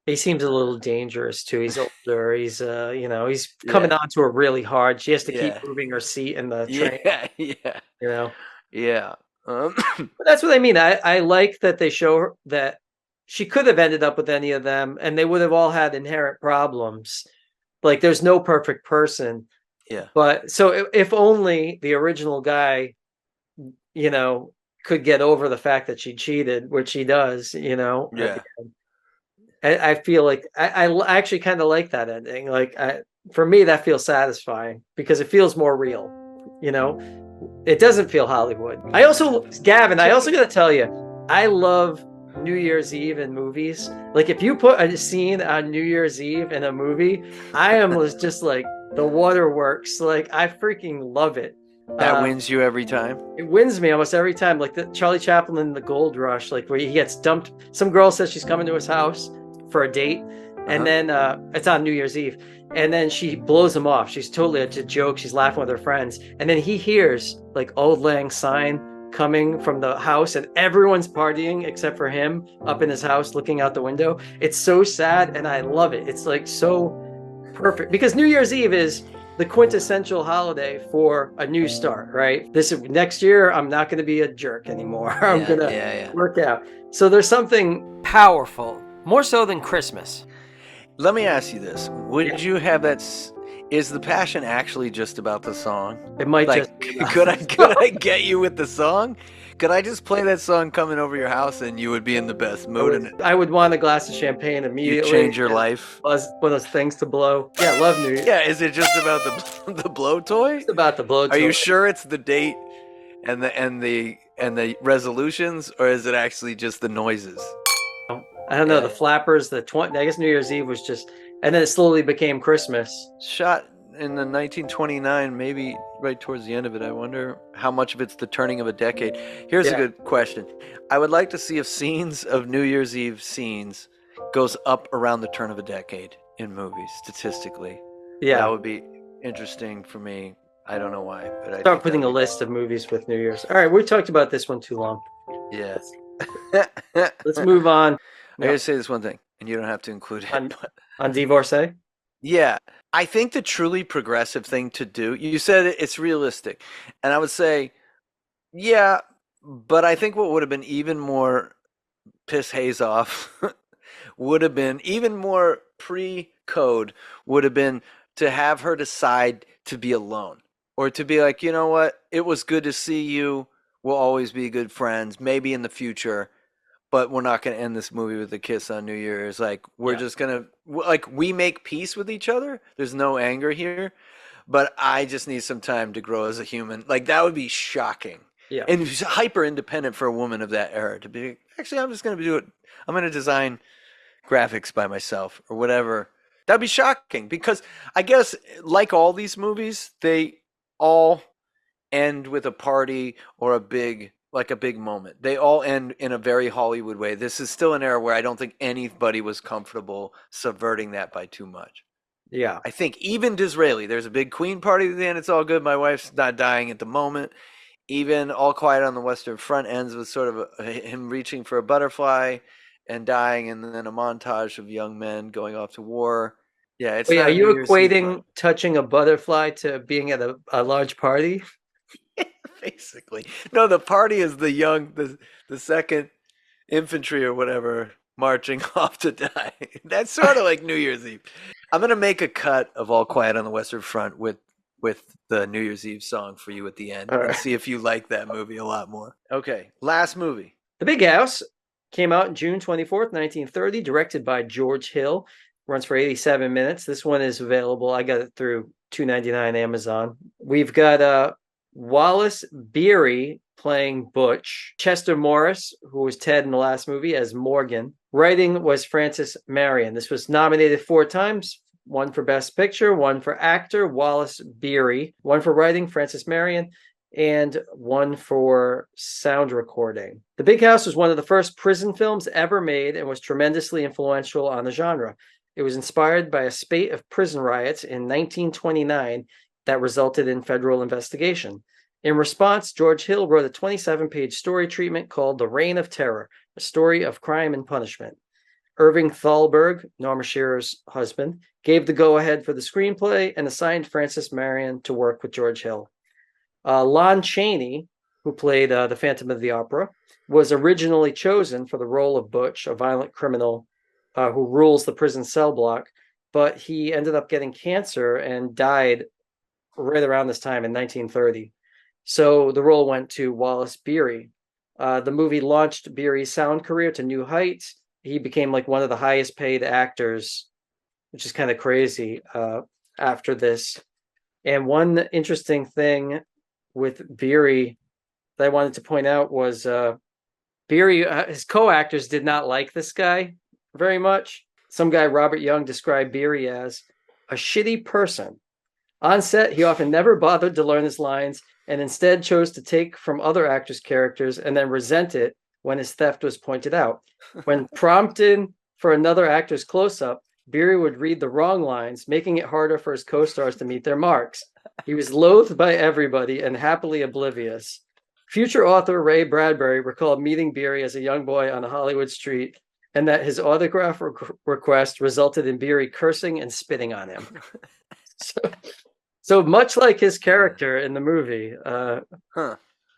He seems a little dangerous too. He's older. He's he's coming onto her really hard. She has to keep moving her seat in the train. But that's what I mean. I like that they show her that she could have ended up with any of them, and they would have all had inherent problems. Like, there's no perfect person. Yeah. But so if only the original guy, could get over the fact that she cheated, which he does, at Yeah. the end. I feel like I actually kind of like that ending. Like, for me, that feels satisfying because it feels more real. It doesn't feel Hollywood. Gavin, I also got to tell you, I love New Year's Eve in movies. Like, if you put a scene on New Year's Eve in a movie, I am just like the waterworks. Like, I freaking love it. That wins you every time. It wins me almost every time. Like the Charlie Chaplin in The Gold Rush, like where he gets dumped. Some girl says she's coming to his house for a date, and then it's on New Year's Eve, and then she blows him off. She's totally a joke. She's laughing with her friends, and then he hears like Auld Lang Syne coming from the house, and everyone's partying except for him up in his house looking out the window. It's so sad, and I love it. It's like so perfect because New Year's Eve is the quintessential holiday for a new start, right? Next year, I'm not going to be a jerk anymore. I'm going to work out. So there's something powerful, more so than Christmas. Let me ask you this. Would you have that... Is the passion actually just about the song? It might could I get you with the song? Could I just play that song coming over your house and you would be in the best mood? I would want a glass of champagne immediately. You change your life. One of those things to blow. Yeah, love New Year. Yeah, is it just about the blow toy? It's about the blow toy. Are you sure it's the date and the resolutions, or is it actually just the noises? I don't know. The flappers, I guess New Year's Eve was just, and then it slowly became Christmas. Shot in the 1929, maybe right towards the end of it. I wonder how much of it's the turning of a decade. Here's a good question. I would like to see if scenes of New Year's Eve scenes goes up around the turn of a decade in movies, statistically. Yeah. That would be interesting for me. I don't know why, but Start putting a list of movies with New Year's. All right, we talked about this one too long. Yes. Let's move on. I gotta say this one thing, and you don't have to include it. On Divorcee? Yeah. I think the truly progressive thing to do, you said it's realistic. And I would say, yeah, but I think what would have been even more piss haze off would have been, even more pre-code, would have been to have her decide to be alone. Or to be like, you know what, it was good to see you. We'll always be good friends, maybe in the future. But we're not going to end this movie with a kiss on New Year's. Like, we're just going to, like, we make peace with each other. There's no anger here. But I just need some time to grow as a human. Like, that would be shocking. Yeah. And hyper independent for a woman of that era to be, actually, I'm just going to do it. I'm going to design graphics by myself or whatever. That'd be shocking because I guess, like all these movies, they all end with a party or a big moment. They all end in a very Hollywood way. This is still an era where I don't think anybody was comfortable subverting that by too much. Yeah. I think even Disraeli, there's a big Queen party at the end. It's all good. My wife's not dying at the moment. Even All Quiet on the Western Front ends with sort of him reaching for a butterfly and dying, and then a montage of young men going off to war. Yeah, it's. Are you equating touching a butterfly to being at a large party? Basically. No, the party is the second infantry or whatever marching off to die. That's sort of like New Year's Eve. I'm going to make a cut of All Quiet on the Western Front with the New Year's Eve song for you at the end and see if you like that movie a lot more. Okay, last movie. The Big House came out June 24th, 1930, directed by George Hill. Runs for 87 minutes. This one is available. I got it through $2.99 Amazon. We've got Wallace Beery playing Butch, Chester Morris, who was Ted in the last movie, as Morgan. Writing was Francis Marion. This was nominated 4 times, one for Best Picture, one for Actor, Wallace Beery, one for Writing, Francis Marion, and one for Sound Recording. The Big House was one of the first prison films ever made and was tremendously influential on the genre. It was inspired by a spate of prison riots in 1929 that resulted in federal investigation. In response, George Hill wrote a 27-page story treatment called The Reign of Terror, a story of crime and punishment. Irving Thalberg, Norma Shearer's husband, gave the go-ahead for the screenplay and assigned Francis Marion to work with George Hill. Lon Chaney, who played the Phantom of the Opera, was originally chosen for the role of Butch, a violent criminal who rules the prison cell block, but he ended up getting cancer and died right around this time in 1930. So the role went to Wallace Beery. The movie launched Beery's sound career to new heights. He became like one of the highest paid actors, which is kind of crazy after this. And one interesting thing with Beery that I wanted to point out was Beery, his co-actors did not like this guy very much. Some guy, Robert Young, described Beery as a shitty person. On set, he often never bothered to learn his lines and instead chose to take from other actors' characters and then resent it when his theft was pointed out. When prompted for another actor's close-up, Beery would read the wrong lines, making it harder for his co-stars to meet their marks. He was loathed by everybody and happily oblivious. Future author Ray Bradbury recalled meeting Beery as a young boy on a Hollywood street and that his autograph request resulted in Beery cursing and spitting on him. So much like his character in the movie,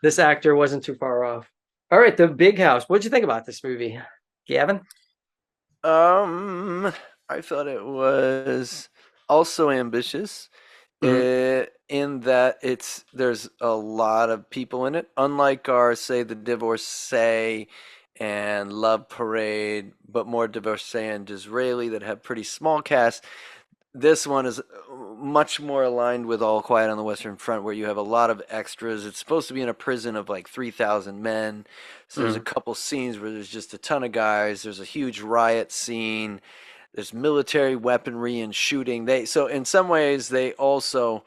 this actor wasn't too far off. All right, The Big House. What'd you think about this movie, Gavin? I thought it was also ambitious in that there's a lot of people in it. Unlike our, say, the Divorcee and Love Parade, but more Divorcee and Disraeli that have pretty small casts. This one is much more aligned with All Quiet on the Western Front, where you have a lot of extras. It's supposed to be in a prison of like 3,000 men. So there's a couple scenes where there's just a ton of guys. There's a huge riot scene. There's military weaponry and shooting. So in some ways, they also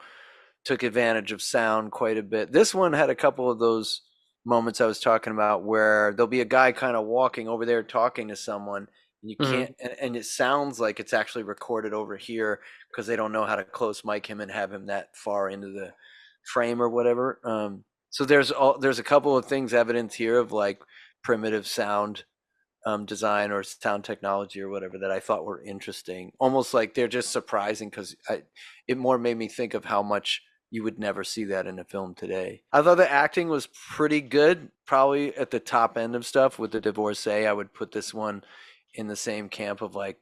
took advantage of sound quite a bit. This one had a couple of those moments I was talking about where there'll be a guy kind of walking over there talking to someone. You can't, and it sounds like it's actually recorded over here because they don't know how to close mic him and have him that far into the frame or whatever. So there's a couple of things evident here of like primitive sound design or sound technology or whatever that I thought were interesting. Almost like they're just surprising because it more made me think of how much you would never see that in a film today. I thought the acting was pretty good, probably at the top end of stuff. With the Divorcee, I would put this one in the same camp of like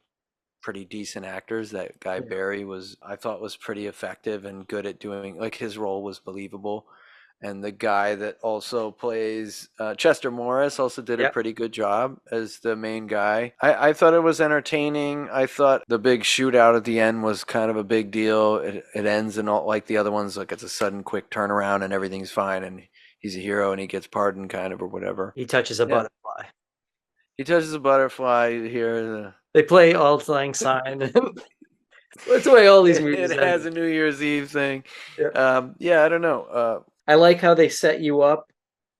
pretty decent actors. That guy Barry I thought was pretty effective and good at doing, like, his role was believable. And the guy that also plays Chester Morris also did a pretty good job as the main guy. I thought it was entertaining. I thought the big shootout at the end was kind of a big deal. It ends and all like the other ones, like it's a sudden quick turnaround and everything's fine and he's a hero and he gets pardoned kind of or whatever. He touches a butterfly. He touches a butterfly here. They play Auld Lang Syne. That's the way all these movies It has a New Year's Eve thing. Yeah, I don't know. I like how they set you up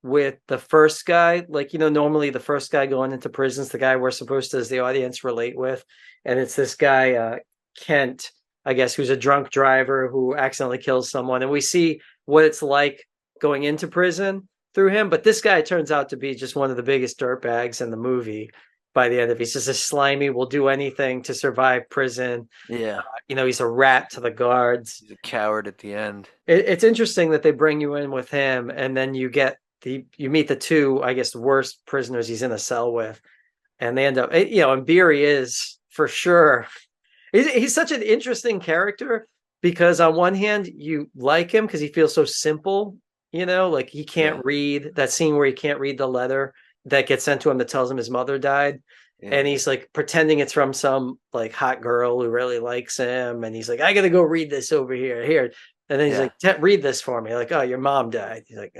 with the first guy. Like, normally the first guy going into prison's the guy we're supposed to, as the audience, relate with. And it's this guy, Kent, I guess, who's a drunk driver who accidentally kills someone. And we see what it's like going into prison through him. But this guy turns out to be just one of the biggest dirtbags in the movie. By the end of it, he's just a slimy, will do anything to survive prison. Yeah. He's a rat to the guards. He's a coward at the end. It's interesting that they bring you in with him, and then you meet the two, I guess, worst prisoners he's in a cell with, and they end up, and Beery is for sure. He's such an interesting character because on one hand you like him because he feels so simple, like he can't read. That scene where he can't read the letter that gets sent to him that tells him his mother died. Yeah. And he's like pretending it's from some like hot girl who really likes him. And he's like, I got to go read this over here. And then he's like, read this for me. Like, oh, your mom died. He's like,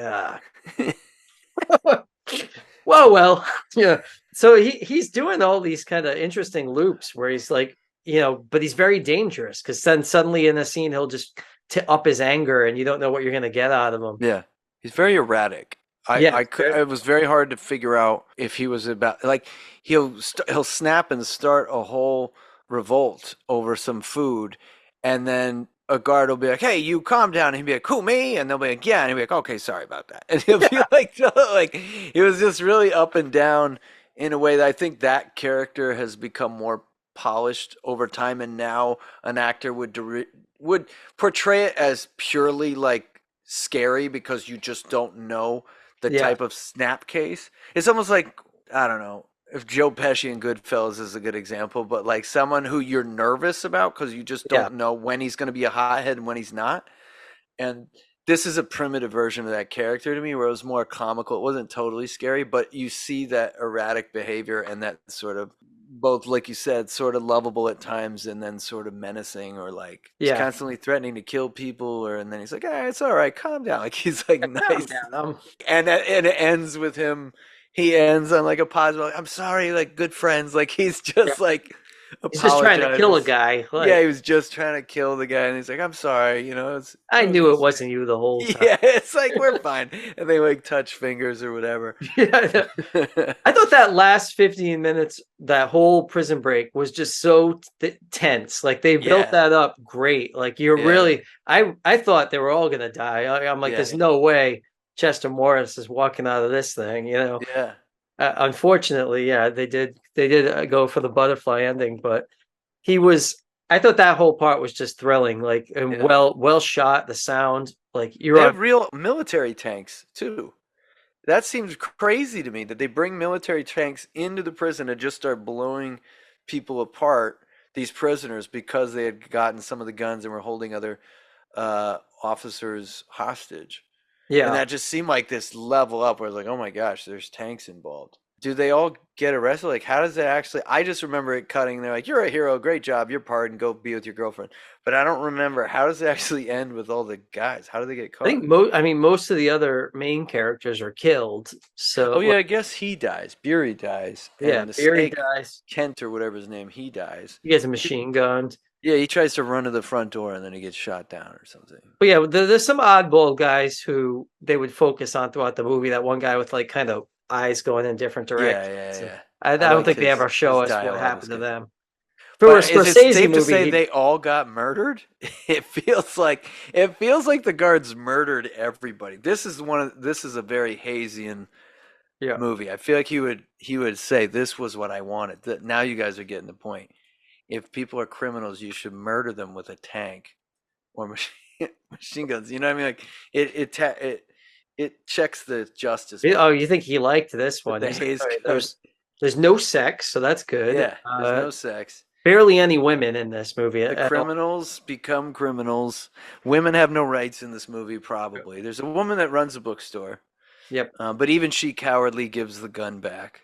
well, yeah. So he's doing all these kind of interesting loops where he's like, but he's very dangerous because then suddenly in a scene, he'll just up his anger and you don't know what you're going to get out of him. Yeah. He's very erratic. It was very hard to figure out if he was about, like, he'll snap and start a whole revolt over some food, and then a guard will be like, "Hey, you calm down," and he'll be like, "Who, me?" And they'll be like, "Yeah," and he'll be like, "Okay, sorry about that," and he'll be like, it was just really up and down in a way that I think that character has become more polished over time, and now an actor would portray it as purely like scary because you just don't know the Yeah. type of snapcase. It's almost like, I don't know if Joe Pesci in Goodfellas is a good example, but like someone who you're nervous about because you just Yeah. don't know when he's going to be a hothead and when he's not. And this is a primitive version of that character to me, where it was more comical. It wasn't totally scary, but you see that erratic behavior and that sort of, both like you said, sort of lovable at times and then sort of menacing, or like he's Yeah. constantly threatening to kill people, or and then he's like, it's all right, calm down. Like he's like Calm nice. down. And it ends with him. He ends on like a positive, like, I'm sorry, like good friends. Like he's just like He's just trying to kill a apologizes. guy. Yeah, Like, he was just trying to kill the guy, and he's like, I'm sorry, it's I no knew it concern. wasn't you the whole time. Yeah, it's like we're fine. And they like touch fingers or whatever. Yeah. I thought that last 15 minutes, that whole prison break was just so tense. Like they built Yeah. that up great. Like you're Yeah. really, I thought they were all gonna die. I'm like, Yeah. there's no way Chester Morris is walking out of this thing. Yeah. Unfortunately, yeah, they did go for the butterfly ending, but he was. I thought that whole part was just thrilling, like and Yeah. well shot. The sound, like They you're have on. real military tanks too. That seems crazy to me that they bring military tanks into the prison and just start blowing people apart, these prisoners, because they had gotten some of the guns and were holding other officers hostage. And Yeah, that just seemed like this level up where it's like, oh my gosh, there's tanks involved. Do they all get arrested? Like, how does it actually? I just remember it cutting. They're like, you're a hero, great job, you're pardoned, go be with your girlfriend. But I don't remember, how does it actually end with all the guys? How do they get I think caught? most of the other main characters are killed. Oh So yeah, I guess he dies. Beery dies, yeah, and the Barry snake dies. Kent or whatever his name, he dies. He gets a machine gunned. Yeah, he tries to run to the front door and then he gets shot down or something. But yeah, there's some oddball guys who they would focus on throughout the movie. That one guy with like kind of eyes going in different Yeah, directions. yeah, yeah. I I don't liked think they ever his show us what dialogue was happened to good. them. For a But is it Scorsese safe to say movie, they all got murdered? It feels like the guards murdered everybody. This is a very Hayesian yeah, movie. I feel like he would say this was what I wanted. Now you guys are getting the point. If people are criminals, you should murder them with a tank or machine guns. You know what I mean? Like it checks the justice oh, box you think he liked this with one? the He's like, Hays "All right, Code. there's no sex, so that's good. Yeah, there's no sex. Barely any women in this movie The at all. criminals become criminals. Women have no rights in this movie, probably. There's a woman that runs a bookstore. Yep. But even she cowardly gives the gun back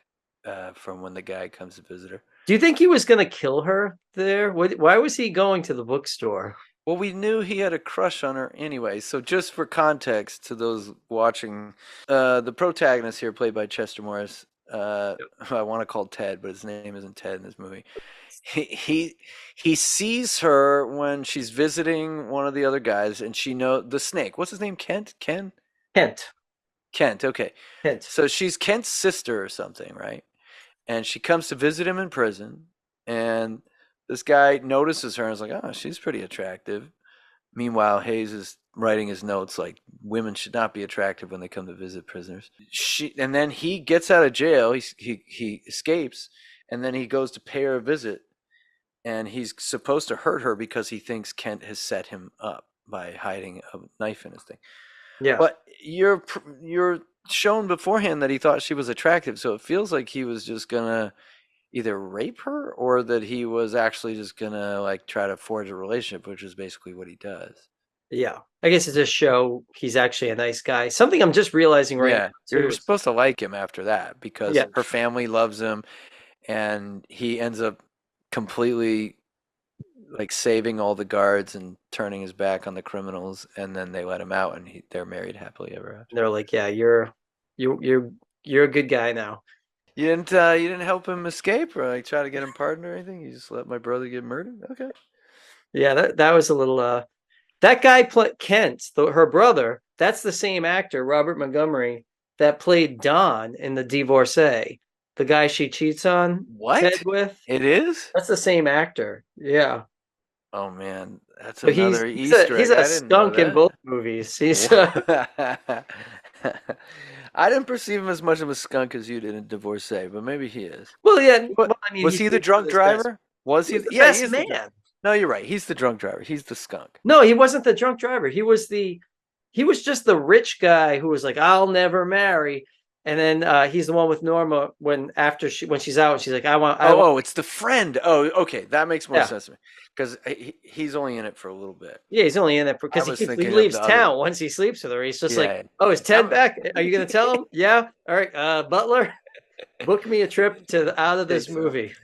from when the guy comes to visit her. Do you think he was going to kill her there? Why was he going to the bookstore? Well, we knew he had a crush on her anyway. So just for context to those watching, the protagonist here, played by Chester Morris, I want to call Ted, but his name isn't Ted in this movie. He sees her when she's visiting one of the other guys, and she knows the snake. What's his name? Kent? Ken? Kent. Okay. Kent. So she's Kent's sister or something, right? And she comes to visit him in prison, and this guy notices her and is like, oh, she's pretty attractive. Meanwhile, Hayes is writing his notes like women should not be attractive when they come to visit prisoners. And then he gets out of jail. He escapes, and then he goes to pay her a visit, and he's supposed to hurt her because he thinks Kent has set him up by hiding a knife in his thing. Yeah. But you're shown beforehand that he thought she was attractive, so it feels like he was just gonna either rape her or that he was actually just gonna like try to forge a relationship, which is basically what he does. Yeah. I guess it's a show. He's actually a nice guy. Something I'm just realizing right now, too. You're supposed to like him after that because Yeah. her family loves him, and he ends up completely like saving all the guards and turning his back on the criminals, and then they let him out, and they're married happily ever after. They're like, yeah, you're a good guy now. You didn't help him escape or like try to get him pardoned or anything. You just let my brother get murdered. Okay. Yeah, that was a little. That guy Kent, her brother. That's the same actor, Robert Montgomery, that played Don in The Divorcee, the guy she cheats on Ted with. It is? That's the same actor. Yeah. Oh man, that's But another Easter egg. He's a skunk in both movies. He's I didn't perceive him as much of a skunk as you did in Divorcee, but maybe he is. Well, yeah. But, I mean, was he the drunk driver? Was he? The Yeah, best he is man. No, you're right. He's the drunk driver. He's the skunk. No, he wasn't the drunk driver. He was the he was just the rich guy who was like, I'll never marry. And then he's the one with Norma when she's out, she's like, Oh, it's the friend. Oh, okay, that makes more Yeah. sense to me because he's only in it for a little bit. Yeah, he's only in it I because was he thinking of leaves the town other- once he sleeps with her. He's just Yeah. like, oh, is Ted back? Are you gonna tell him? Yeah. All right, Butler, book me a trip out of this Think so. movie.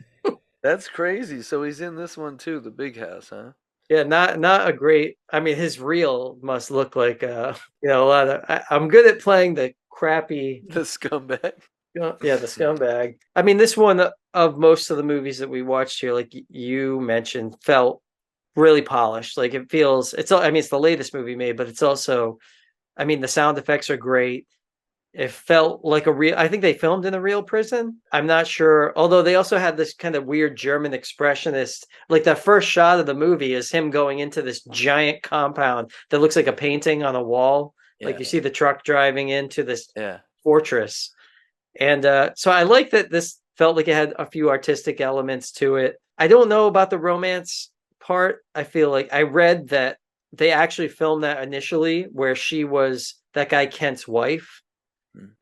That's crazy. So he's in this one too, the big house, huh? Yeah, not a great. I mean, his reel must look like a lot of. I'm good at playing the crappy. The scumbag. Yeah, the scumbag. I mean, this one of most of the movies that we watched here, like you mentioned, felt really polished. Like it feels. I mean, it's the latest movie made, but it's also. I mean, the sound effects are great. It felt like a real. I think they filmed in a real prison. I'm not sure. Although they also had this kind of weird German expressionist. Like the first shot of the movie is him going into this giant compound that looks like a painting on a wall. Yeah. Like you see the truck driving into this Yeah. fortress. And so I like that this felt like it had a few artistic elements to it. I don't know about the romance part. I feel like I read that they actually filmed that initially where she was that guy Kent's wife.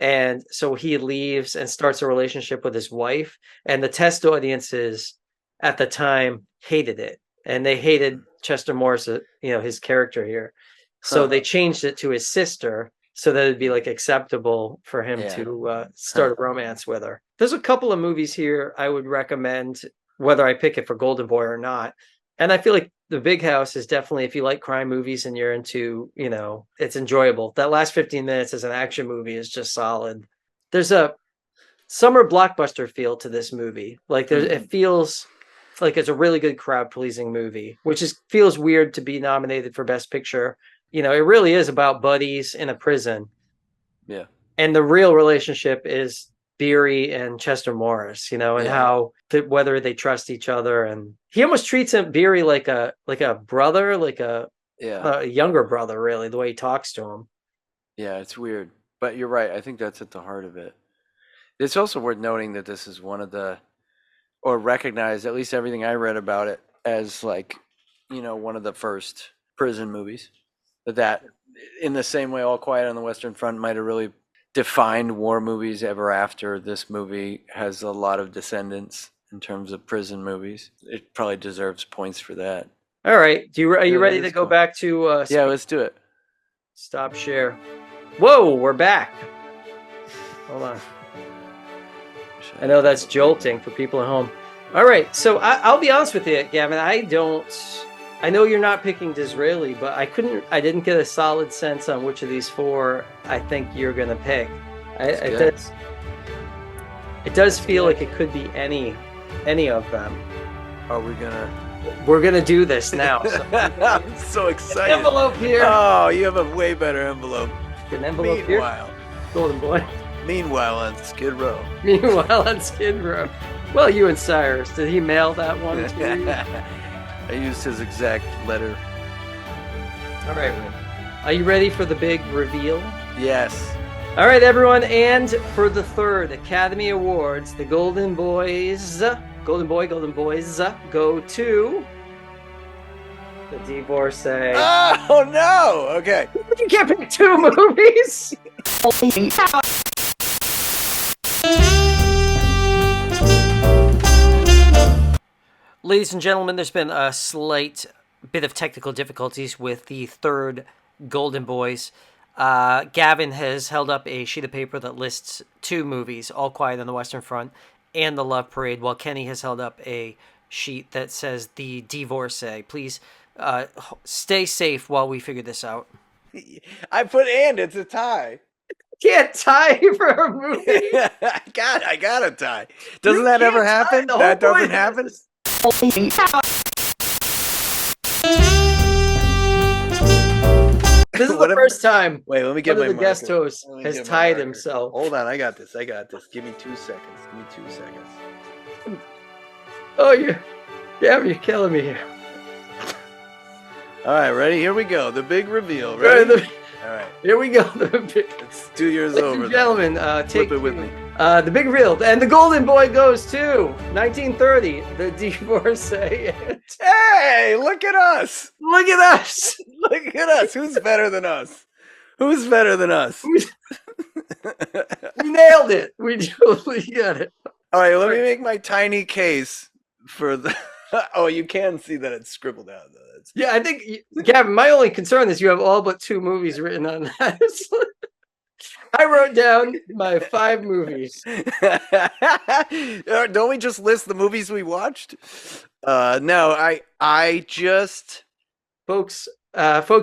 And so he leaves and starts a relationship with his wife. And the test audiences at the time hated it. And they hated Chester Morris, his character here. So they changed it to his sister so that it'd be like acceptable for him to start a romance with her. There's a couple of movies here I would recommend, whether I pick it for Golden Boy or not. And I feel like The Big House is definitely, if you like crime movies and you're into, it's enjoyable. That last 15 minutes as an action movie is just solid. There's a summer blockbuster feel to this movie. Like it feels like it's a really good crowd pleasing movie, which feels weird to be nominated for Best Picture. It really is about buddies in a prison. Yeah. And the real relationship is Beery and Chester Morris, and how whether they trust each other. And he almost treats Beery like a brother, like a younger brother, really, the way he talks to him. Yeah, it's weird. But you're right. I think that's at the heart of it. It's also worth noting that this is or recognized, at least everything I read about it, as one of the first prison movies. That in the same way All Quiet on the Western Front might have really defined war movies ever after, this movie has a lot of descendants in terms of prison movies. It probably deserves points for that. All right. Are you ready to go back to yeah, let's do it. Stop share. Whoa, we're back. Hold on. I know that's jolting for people at home. All right, so I'll be honest with you, Gavin. I know you're not picking Disraeli, but I didn't get a solid sense on which of these four I think you're going to pick. It does feel like it could be any of them. Are we gonna? We're gonna do this now. So. I'm so excited. Envelope here. Oh, you have a way better envelope. An envelope Meanwhile, here. Golden Boy. Meanwhile on Skid Row. Meanwhile on Skid Row. Well, you and Cyrus, did he mail that one to you? I used his exact letter. All right. Are you ready for the big reveal? Yes. All right, everyone. And for the third Academy Awards, the Golden Boys go to the Divorcee. Oh, no. Okay. You can't pick two movies. Ladies and gentlemen, there's been a slight bit of technical difficulties with the third Golden Boys. Gavin has held up a sheet of paper that lists two movies, All Quiet on the Western Front and The Love Parade, while Kenny has held up a sheet that says The Divorcee. Please stay safe while we figure this out. I put and, it's a tie. Can't tie for a movie. I got a tie. Doesn't that ever happen? That doesn't happen? This is the first time. Wait, let me get my the guest host has tied himself. Hold on, I got this. Give me 2 seconds. Oh, you're killing me here. All right, ready? Here we go. The big reveal. Ready? All right. Here we go. It's 2 years Ladies over. And gentlemen, take it with me. The big reveal, and the Golden Boy goes to 1930. The Divorcee. Hey, look at us! Look at us! Look at us! Who's better than us? Who's better than us? We nailed it. We totally got it. All right, let me make my tiny case for the. Oh, you can see that it's scribbled out though. Yeah, I think, Gavin, my only concern is you have all but 2 movies written on that. I wrote down my 5 movies. Don't we just list the movies we watched? No, I just Folks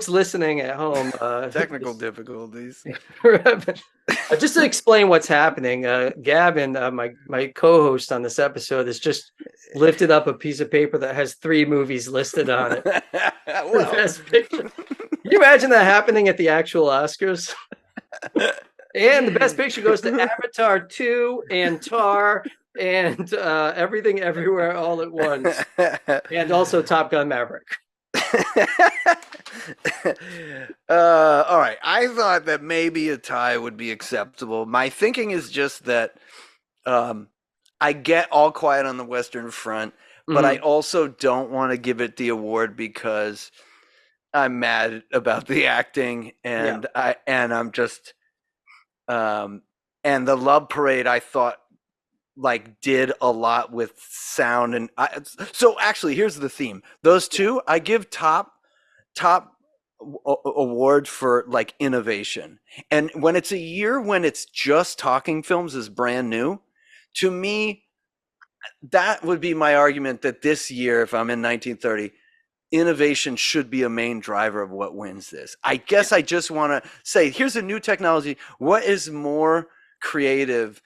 listening at home. technical difficulties. Just to explain what's happening, Gavin, my co-host on this episode, has just lifted up a piece of paper that has 3 movies listed on it. Well. Best Picture. Can you imagine that happening at the actual Oscars? And the Best Picture goes to Avatar 2 and Tar and Everything Everywhere All at Once, and also Top Gun Maverick. All right. I thought that maybe a tie would be acceptable. My thinking is just that I get All Quiet on the Western Front, but I also don't want to give it the award because I'm mad about the acting, and I'm just and the Love Parade I thought like did a lot with sound, and so actually here's the theme. Those 2 I give top award for like innovation, and when it's a year when it's just talking films is brand new, to me that would be my argument that this year, if I'm in 1930, innovation should be a main driver of what wins this. I guess I just want to say, here's a new technology. What is more creative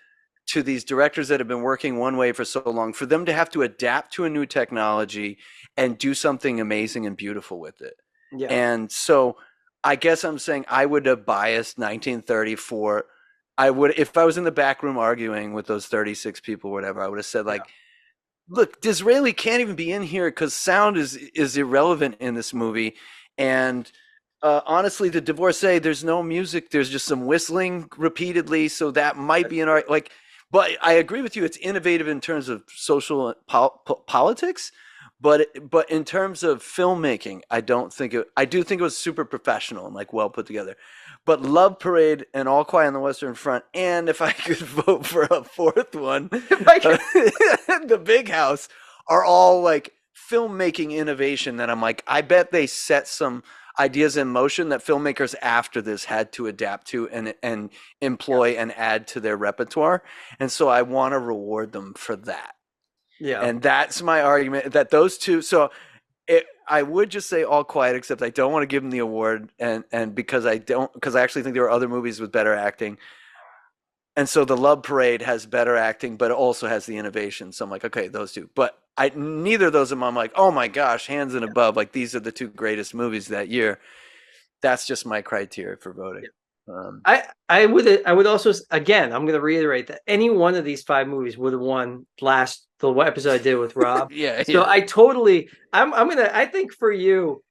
to these directors that have been working one way for so long, for them to have to adapt to a new technology and do something amazing and beautiful with it? Yeah. And so I guess I'm saying I would have biased 1934. I would, if I was in the back room arguing with those 36 people, whatever, I would have said like, look, Disraeli can't even be in here because sound is irrelevant in this movie. And honestly, the Divorcee, there's no music. There's just some whistling repeatedly. So that might be an art. Like, but I agree with you. It's innovative in terms of social politics. But in terms of filmmaking, I do think it was super professional and like well put together. But Love Parade and All Quiet on the Western Front, and if I could vote for a 4th one, The Big House, are all like filmmaking innovation that I'm like, I bet they set some ideas in motion that filmmakers after this had to adapt to and employ and add to their repertoire. And so I want to reward them for that. Yeah. And that's my argument, that those 2. So I would just say All Quiet, except I don't want to give them the award, and because I actually think there are other movies with better acting. And so the Love Parade has better acting, but it also has the innovation. So I'm like, okay, those 2. But neither of those I'm like, oh my gosh, hands and above, like these are the 2 greatest movies that year. That's just my criteria for voting. I would also, again, I'm going to reiterate that any one of these 5 movies would have won the episode I did with Rob. So I think for you,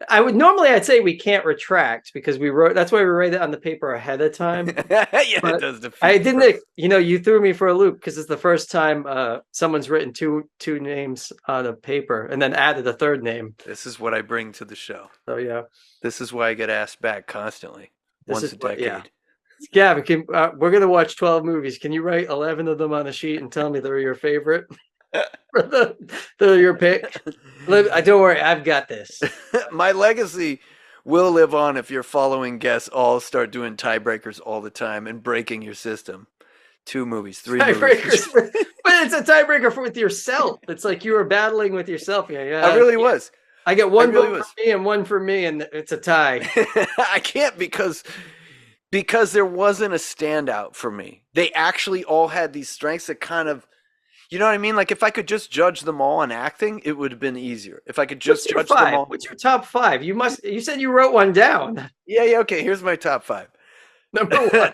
I'd say we can't retract because that's why we write it on the paper ahead of time. It does. I didn't, you threw me for a loop because it's the first time someone's written two names on a paper and then added a 3rd name. This is what I bring to the show. So yeah. This is why I get asked back constantly. Once a decade. Yeah. Gavin, we're going to watch 12 movies. Can you write 11 of them on a sheet and tell me they're your favorite? They're your pick? Don't worry, I've got this. My legacy will live on if your following guests all start doing tiebreakers all the time and breaking your system. 2 movies, 3 movies. But it's a tiebreaker with yourself. It's like you were battling with yourself. Yeah, I really was. I get one vote for me and one for me, and it's a tie. I can't because there wasn't a standout for me. They actually all had these strengths that kind of, you know what I mean? Like if I could just judge them all on acting, it would have been easier. If I could just judge them all. What's your top 5? You said you wrote one down. Yeah, okay. Here's my top 5. Number 1.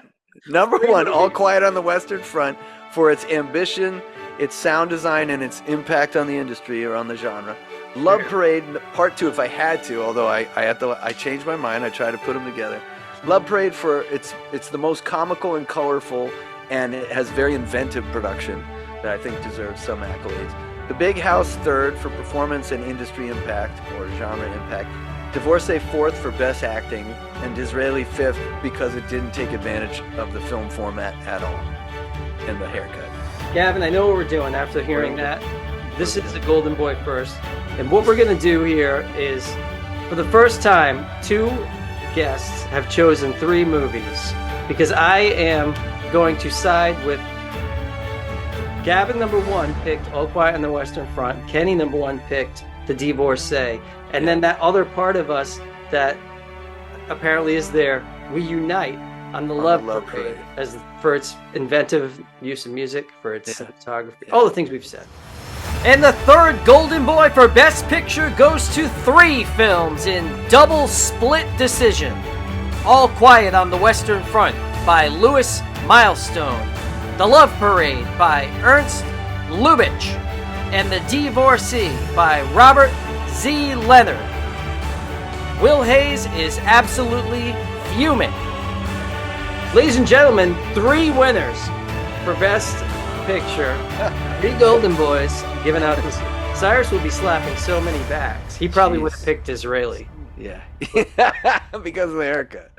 Number 1, All Quiet on the Western Front, for its ambition, its sound design, and its impact on the industry or on the genre. Love Parade Part 2, if I had to, although I changed my mind. I tried to put them together. Love Parade for it's the most comical and colorful, and it has very inventive production that I think deserves some accolades. The Big House 3rd for performance and industry impact or genre impact. Divorcee 4th for Best Acting, and Disraeli 5th because it didn't take advantage of the film format at all, and the haircut. Gavin, I know what we're doing after hearing that. This is the Golden Boy first. And what we're going to do here is, for the first time, 2 guests have chosen 3 movies, because I am going to side with Gavin, number 1, picked All Quiet on the Western Front. Kenny, number 1, picked The Divorcee. And then that other part of us that apparently is there, we unite on the Love Parade as for its inventive use of music, for its cinematography, all the things we've said. And the third Golden Boy for Best Picture goes to 3 films in double split decision. All Quiet on the Western Front by Louis Milestone, The Love Parade by Ernst Lubitsch, and The Divorcee by Robert Z. Leonard. Will Hayes is absolutely fuming. Ladies and gentlemen, 3 winners for Best Picture. 3 Golden Boys given out this. Cyrus will be slapping so many backs. He probably would have picked Disraeli. Yeah. Because of the haircut.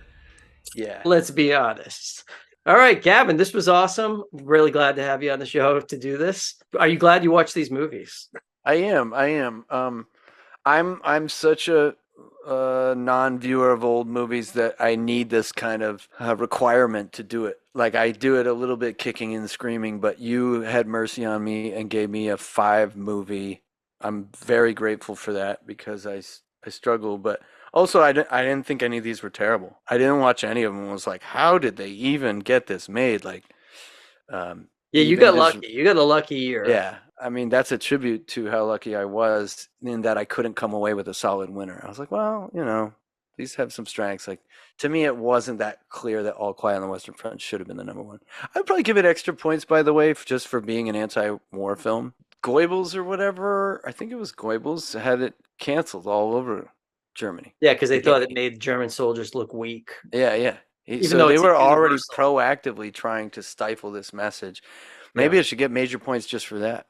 Yeah. Let's be honest. All right, Gavin, this was awesome. Really glad to have you on the show to do this. Are you glad you watched these movies? I am. I'm such a non-viewer of old movies that I need this kind of requirement to do it. Like, I do it a little bit kicking and screaming, but you had mercy on me and gave me a 5 movie. I'm very grateful for that, because I struggle, but also I didn't think any of these were terrible. I didn't watch any of them and was like, how did they even get this made? Like, yeah, you got lucky. You got a lucky year. Yeah. I mean, that's a tribute to how lucky I was in that I couldn't come away with a solid winner. I was like, well, these have some strengths. Like, to me, it wasn't that clear that All Quiet on the Western Front should have been the number 1. I'd probably give it extra points, by the way, just for being an anti-war film. Goebbels or whatever, I think it was Goebbels, had it canceled all over Germany. Yeah, because they thought it made German soldiers look weak. Yeah. So they were already proactively trying to stifle this message. Maybe it should get major points just for that.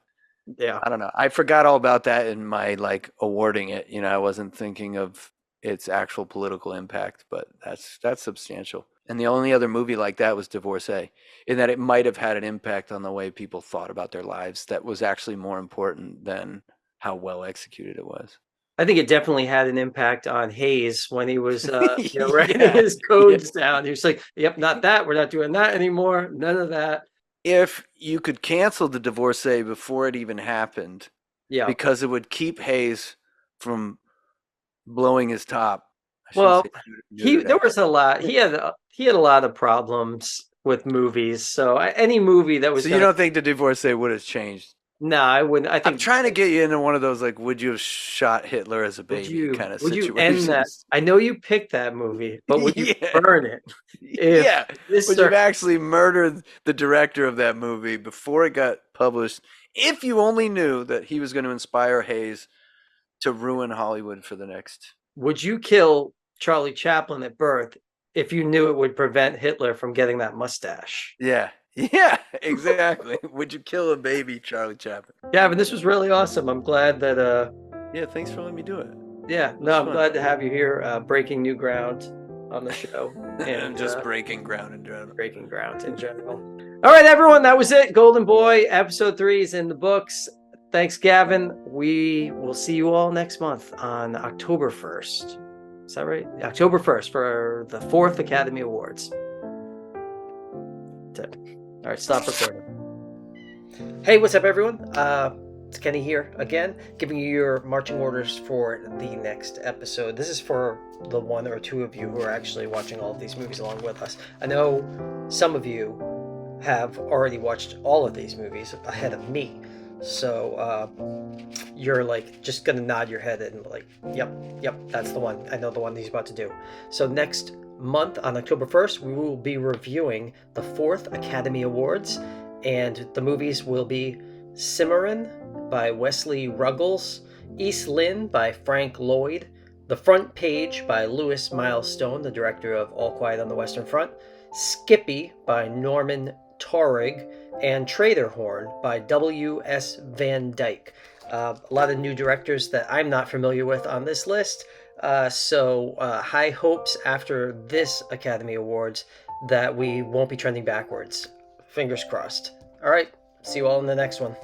Yeah. I don't know. I forgot all about that in my awarding it. I wasn't thinking of its actual political impact, but that's substantial. And the only other movie like that was Divorcee, in that it might have had an impact on the way people thought about their lives that was actually more important than how well executed it was. I think it definitely had an impact on Hayes when he was writing his codes down. He was like, yep, not that. We're not doing that anymore. None of that. If you could cancel the Divorcee before it even happened, because it would keep Hayes from blowing his top. Well, there was a lot. He had a lot of problems with movies. So any movie that was. So you don't think the Divorcee would have changed? No, I wouldn't. I think I'm trying to get you into one of those would you have shot Hitler as a baby kind of situations. Would you end that? I know you picked that movie, but would you burn it? Would you have actually murdered the director of that movie before it got published? If you only knew that he was going to inspire Hayes to ruin Hollywood for the next. Would you kill Charlie Chaplin at birth if you knew it would prevent Hitler from getting that mustache? Yeah, exactly. Would you kill a baby Charlie Chaplin? Yeah, but this was really awesome. I'm glad that. Yeah, thanks for letting me do it. Yeah, I'm glad to have you here, breaking new ground on the show, and just breaking ground in general. Breaking ground in general. All right, everyone, that was it. Golden Boy episode 3 is in the books. Thanks, Gavin. We will see you all next month on October 1st. Is that right? October 1st for the 4th Academy Awards. That's it. All right, stop recording. Hey, what's up, everyone? It's Kenny here again, giving you your marching orders for the next episode. This is for the 1 or 2 of you who are actually watching all of these movies along with us. I know some of you have already watched all of these movies ahead of me. So you're just gonna nod your head and yep, that's the one. I know the one he's about to do. So next month on October 1st, we will be reviewing the 4th Academy Awards, and the movies will be Cimarron by Wesley Ruggles, East Lynne by Frank Lloyd, The Front Page by Louis Milestone, the director of All Quiet on the Western Front, Skippy by Norman Taurig, and Traderhorn by W.S. Van Dyke. A lot of new directors that I'm not familiar with on this list. So high hopes after this Academy Awards that we won't be trending backwards. Fingers crossed. All right, see you all in the next one.